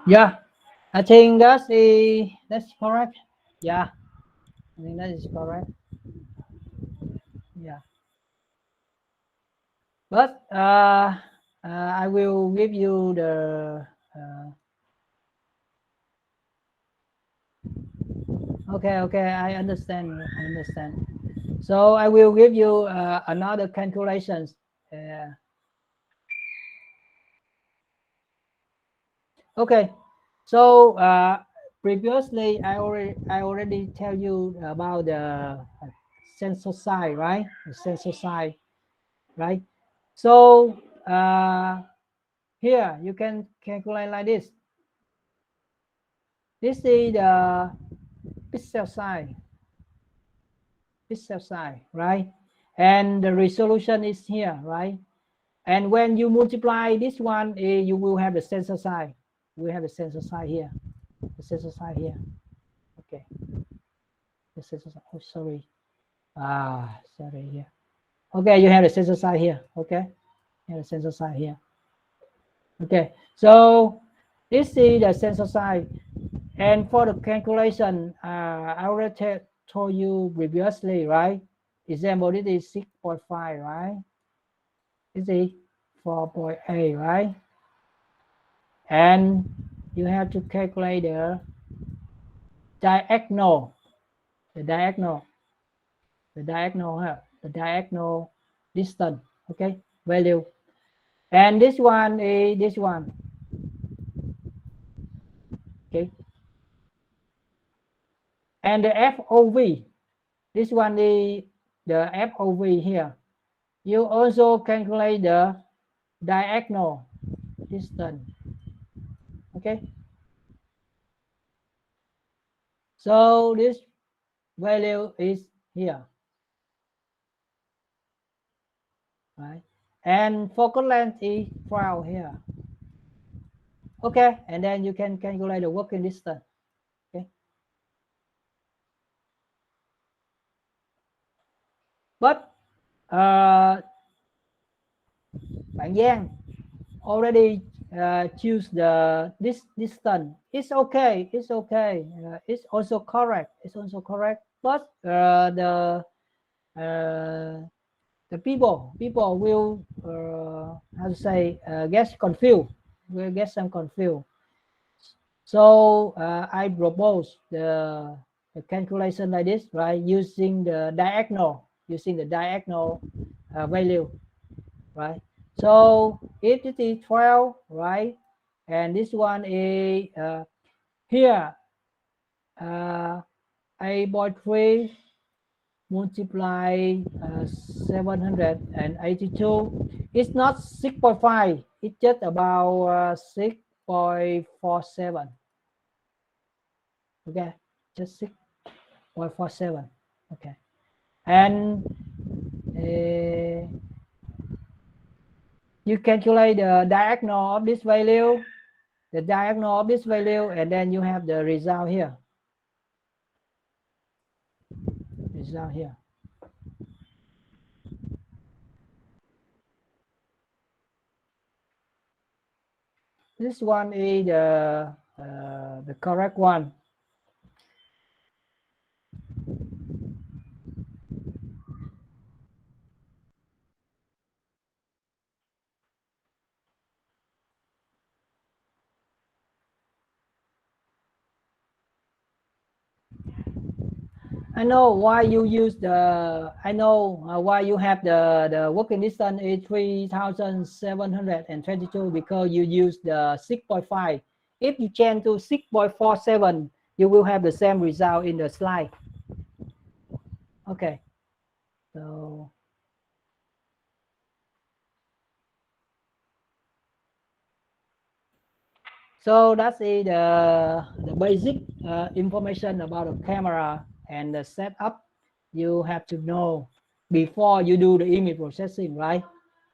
Yeah, I think that's correct. Yeah, I think that is correct. Yeah, but I will give you the okay, I understand. So I will give you another calculations. Okay, so previously I already tell you about the sensor side, right? The sensor side, right? So here you can calculate like this. This is the pixel size, right? And the resolution is here, right? And when you multiply this one, you will have the sensor size. We have the sensor size here. The sensor size here. Okay. The sensor size. Oh, sorry. Sorry here. Okay, you have the sensor size here. Okay. You have the sensor size here. Okay. So this is the sensor size. And for the calculation, I already told you previously, right? Example, this is 6.5, right? This is 4.8, right? And you have to calculate the diagonal, the diagonal, the diagonal distance, okay, value. And this one is this one, okay. And the FOV, this one is the FOV here. You also calculate the diagonal distance, okay. So this value is here, right? And focal length is 12 here. Okay, and then you can calculate the working distance. Okay. But bạn Giang already choose this distance. It's okay. It's okay. It's also correct. It's also correct. But the people will how to say get confused. Will get some confused. So I propose the calculation like this, right? Using the diagonal value, right? So if it is 12, right, and this one is here 8.3 multiply 782. It's not 6.5. It's just about 6.47. Okay, just 6.47. Okay, and you calculate the diagonal of this value, and then you have the result here. result here. This one is the correct one. I know why you use the. I know why you have the working distance is 3,722 because you use the 6.5. If you change to 6.47, you will have the same result in the slide. Okay, so that's the basic information about the camera and the setup you have to know before you do the image processing, right?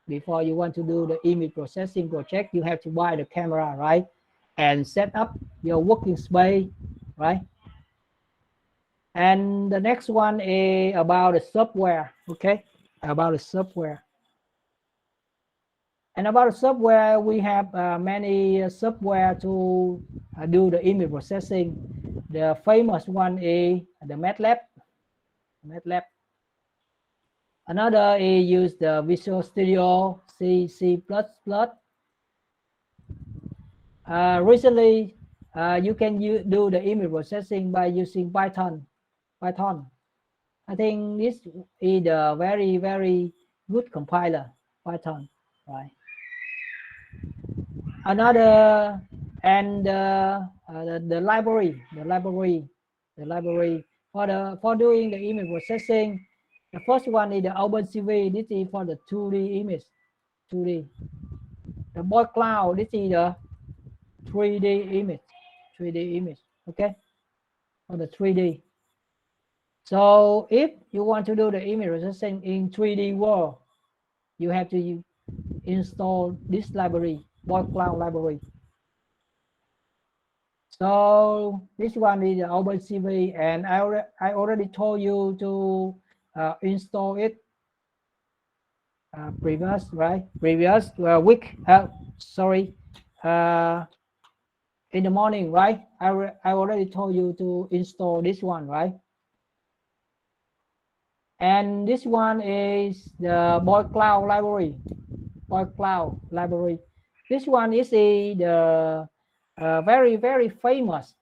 Before you want to do the image processing project, you have to buy the camera, right? And set up your working space, right? And the next one is about the software, okay? About the software. And about the software, we have many software to do the image processing. The famous one is the MATLAB. Another is use the Visual Studio C++. Recently, you can do the image processing by using Python. I think this is a very, very good compiler, Python, right? Another and the library for doing the image processing. The first one is the OpenCV. This is for the 2D image, 2D. The board cloud. This is the 3D image. Okay, for the 3D. So if you want to do the image processing in 3D world, you have to install this library, board cloud library. So this one is the OpenCV, and I already told you to install it previous week. Sorry, in the morning, right? I already told you to install this one, right? And this one is the board cloud library. This one is the very, very famous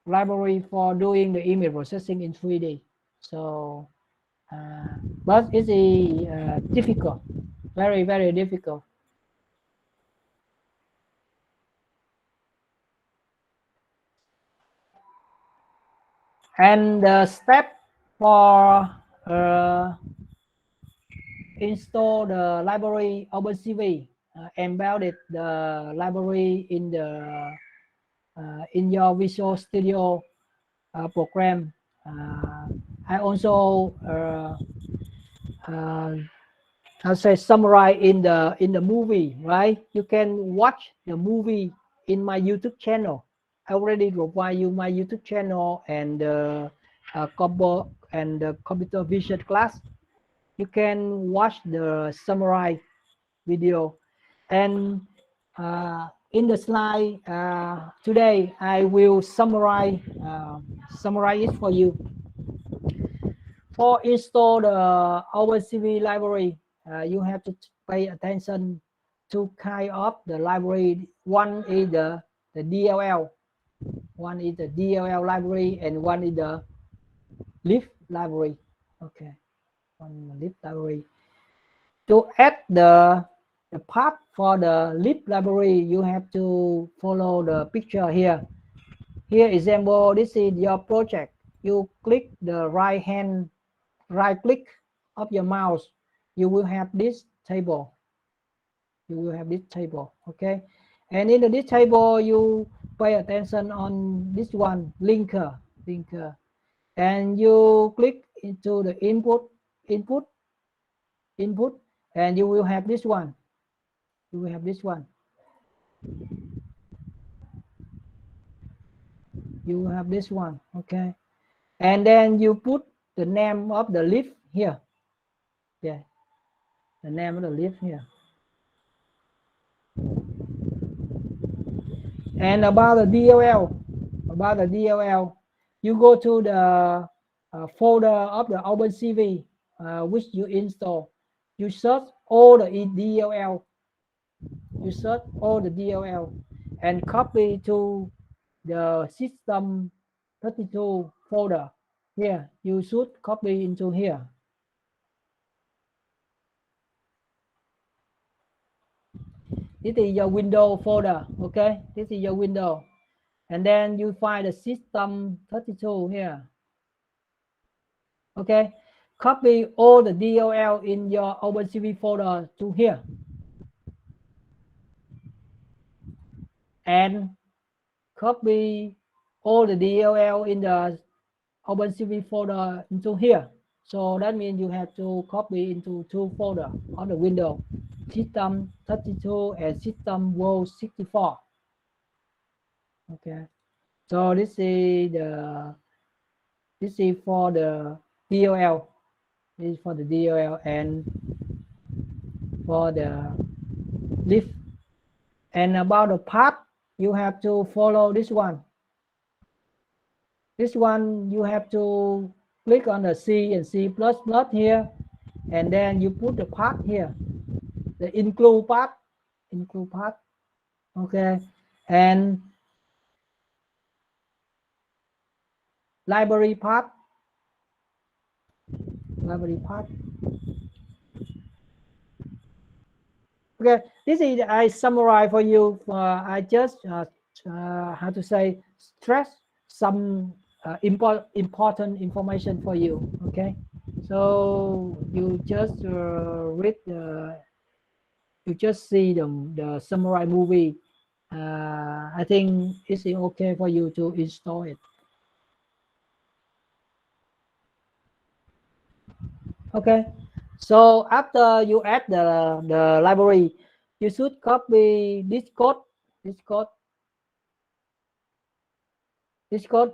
library for doing the image processing in 3D. So, but it's difficult, very, very difficult. And the step for install the library OpenCV, embedded the library in the in your Visual Studio program. I also I'll say summarize in the movie, right? You can watch the movie in my YouTube channel. I already provide you my YouTube channel and the computer vision class. You can watch the summarize video, and in the slide today I will summarize it for you. For install the OpenCV library, you have to pay attention to kind of the library. One is the DLL, one is the DLL library, and one is the lib library. Okay, one lib library. To add the path for the lib library, you have to follow the picture here. Here example, this is your project. You click the right click of your mouse, you will have this table. Okay, and in this table you pay attention on this one, linker, and you click into the input, and you will have this one. Okay, and then you put the name of the lift here. Yeah, the name of the lift here. And about the DLL, you go to the folder of the OpenCV which you install. You search all the DLL. You search all the DLL and copy to the system 32 folder. Here, you should copy into here. This is your window folder, okay? This is your window. And then you find the system 32 here. Okay, copy all the DLL in your OpenCV folder to here. And copy all the DLL in the OpenCV folder into here. So that means you have to copy into two folders on the window, system 32 and system world 64. Okay, so this is for the DLL. This is for the DLL and for the lift. And about the path, you have to follow this one. This one you have to click on the C and C++ here, and then you put the path here, the include path. Okay, and library path. Okay, this is I summarize for you. I just how to say, stress some important information for you. Okay, so you just read you just see the samurai movie. I think it's okay for you to install it. Okay, so after you add the library, you should copy this code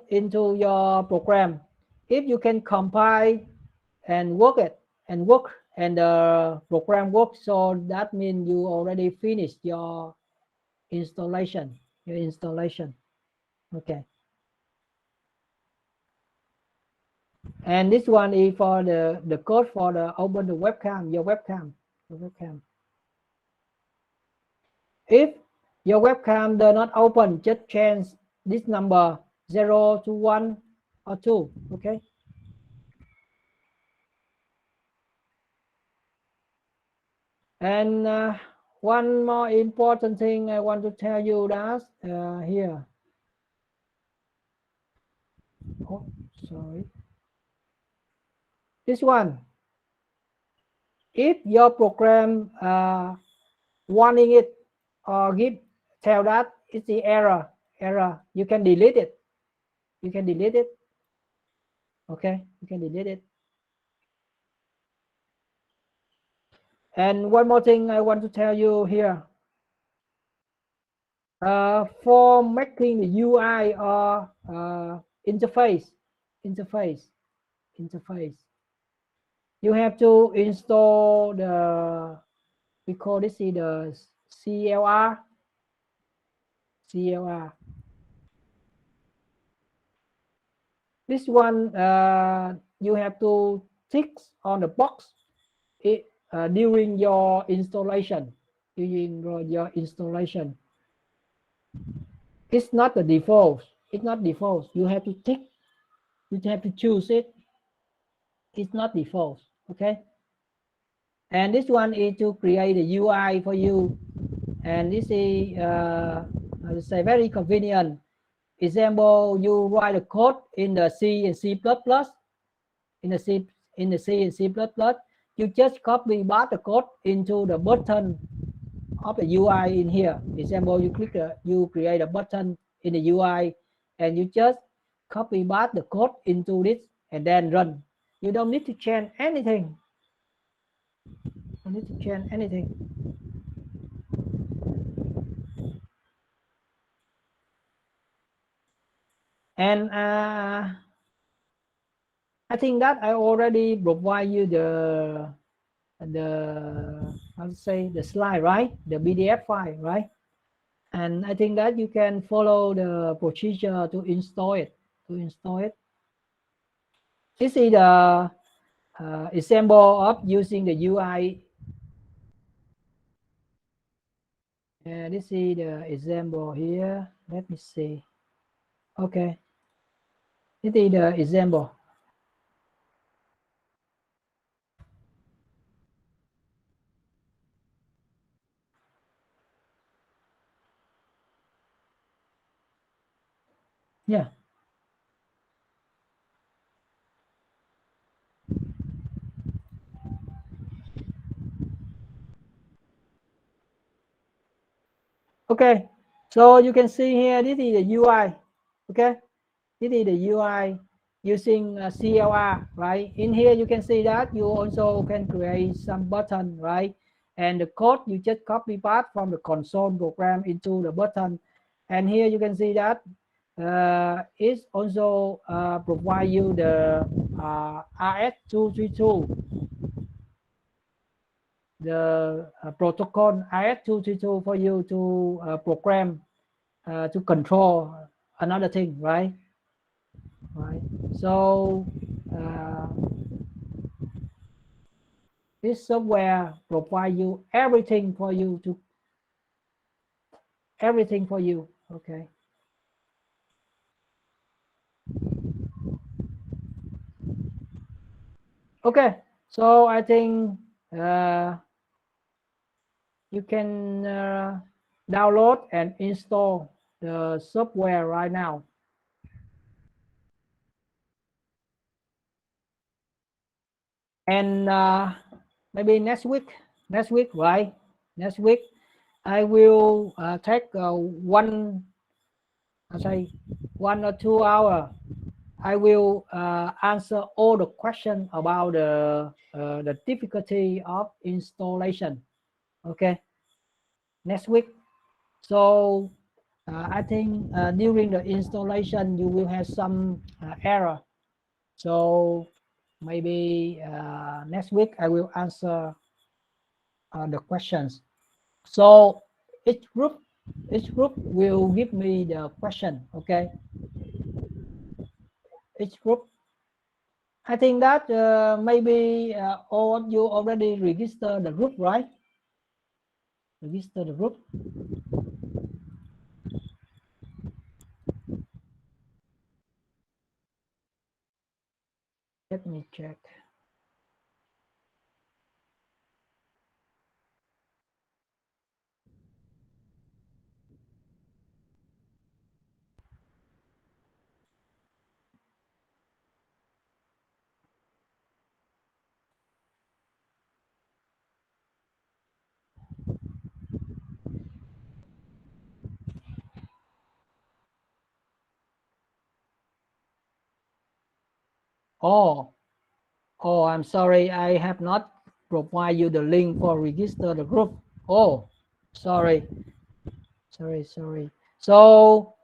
into your program. If you can compile and work and the program works, so that means you already finished your installation. Okay, and this one is for the code for the open the webcam, your webcam. If your webcam does not open, just change this number 0 to 1 or 2. Okay, and one more important thing I want to tell you that here. Oh, sorry. This one. If your program warning it or tell that it's the error, you can delete it. Okay, you can delete it. And one more thing I want to tell you here. For making the UI or interface, you have to install we call this is the CLR. This one you have to tick on the box during your installation. It's not the default. You have to tick. You have to choose it. It's not default. Okay. And this one is to create a UI for you. And this is I would say very convenient. Example, you write a code in the C and C++. In the C and C++, you just copy the code into the button of the UI in here. Example, you create a button in the UI, and you just copy the code into this and then run. You don't need to change anything. And I think that I already provide you the how to say the slide, right? The PDF file, right? And I think that you can follow the procedure to install it. This is the example of using the UI. This is the example here. Let me see. Okay, this is the example. Yeah. Okay, so you can see here, this is the UI. Okay, this is the UI using CLR, right? In here you can see that you also can create some button, right? And the code you just copy paste from the console program into the button. And here you can see that it also provide you the RS232, the protocol RS232 for you to program to control another thing, right? So this software provide you everything for you. Okay. Okay, so I think you can download and install the software right now. And maybe next week, right? Next week, I will take one or 2 hour. I will answer all the questions about the difficulty of installation. Okay, next week. So I think during the installation you will have some error. So maybe next week I will answer the questions. So each group will give me the question. Okay, each group. I think that maybe all of you already registered the group, right? Register the group. Let me check. Oh, I'm sorry. I have not provide you the link for register the group. Oh, sorry. So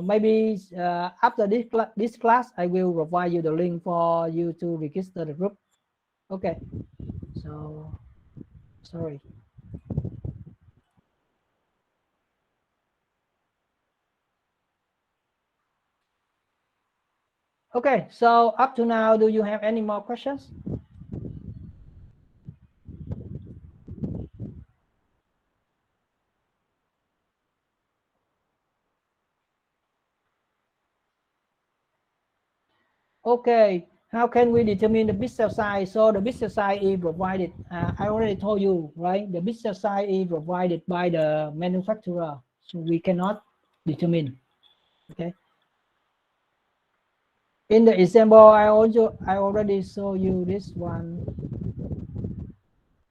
maybe after this class, I will provide you the link for you to register the group. Okay. So sorry. Okay. So up to now, do you have any more questions? Okay, how can we determine the pixel size? So the pixel size is provided, I already told you, right? The pixel size is provided by the manufacturer, so we cannot determine, okay? In the example, I already show you this one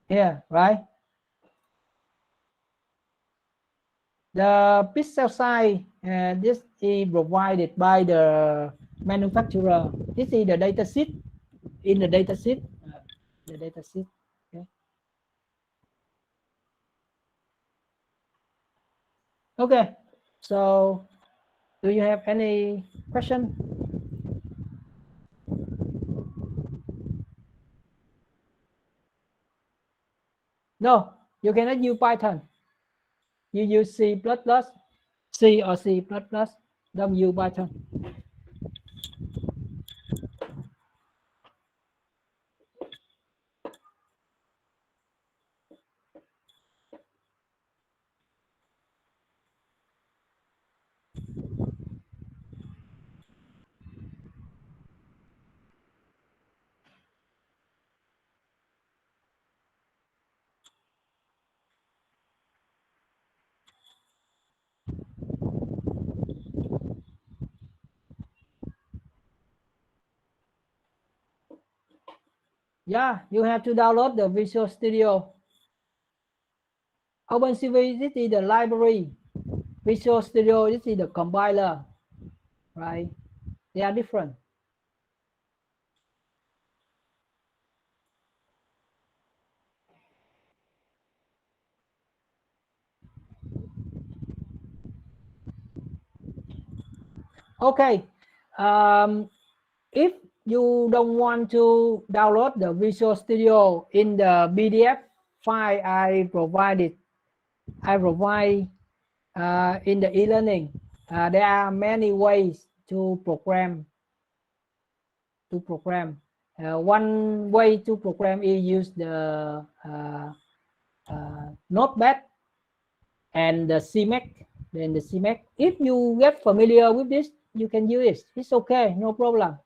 here, right? The pixel size, this is provided by the manufacturer. This is the data sheet. In the data sheet, okay? Okay, so do you have any question? No, you cannot use Python. You use C++, C or C++. Don't use Python. Yeah, you have to download the Visual Studio. OpenCV, this is the library. Visual Studio, this is the compiler, right? They are different. Okay. If you don't want to download the Visual Studio in the PDF file I provide in the e-learning, there are many ways to program. One way to program is use the Notepad and the CMake. Then the CMake, if you get familiar with this, you can use it. It's okay, no problem.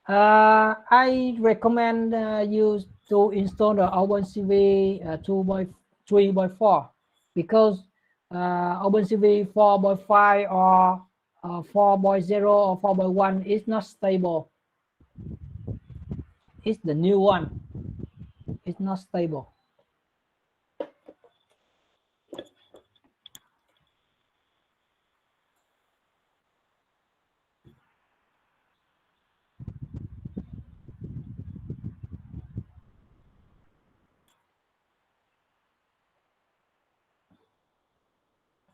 I recommend you to install the OpenCV 2.3.4 because OpenCV 4.5 or 4.0 or 4.1 is not stable. It's the new one. It's not stable.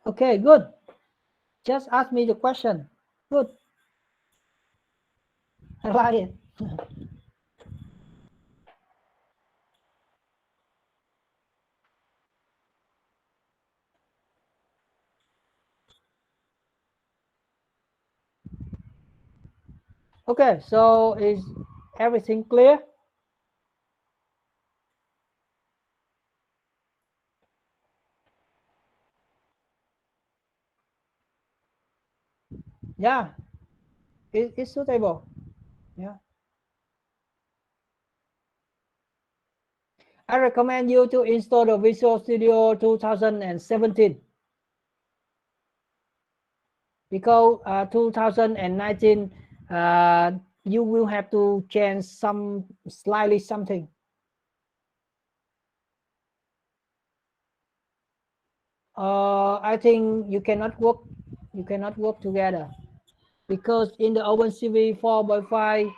Okay, good. Just ask me the question. Good. I like it. Okay, so is everything clear? Yeah, it's suitable. Yeah. I recommend you to install the Visual Studio 2017 because 2019 you will have to change slightly something. I think you cannot work together because in the OpenCV 4.5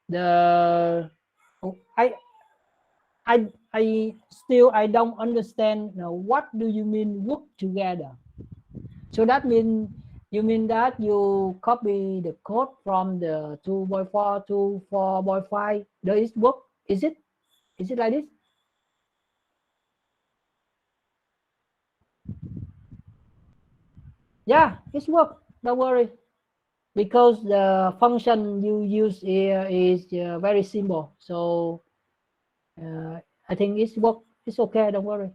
the I don't understand what do you mean work together. So that means you mean that you copy the code from the 2.4 to 4.5. Does it work? Is it like this? Yeah, it's work. Don't worry, because the function you use here is very simple. So I think it's work. It's okay. Don't worry.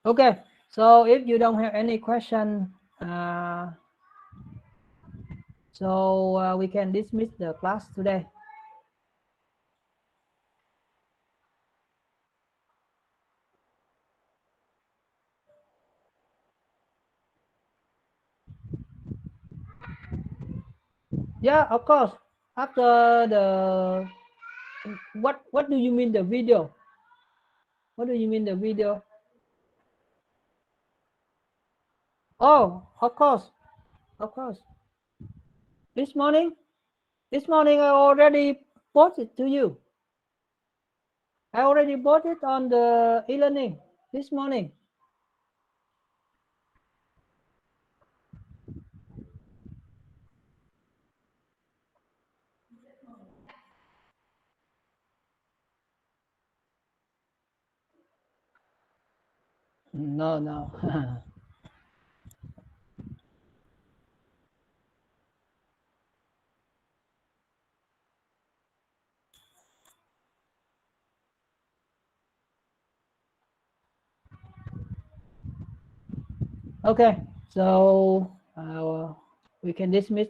Okay. So if you don't have any question, so we can dismiss the class today. Yeah, of course. After the what do you mean the video? What do you mean the video? Oh, of course, of course. This morning, I already posted to you. I already posted on the e-learning this morning. No, no. Okay, so we can dismiss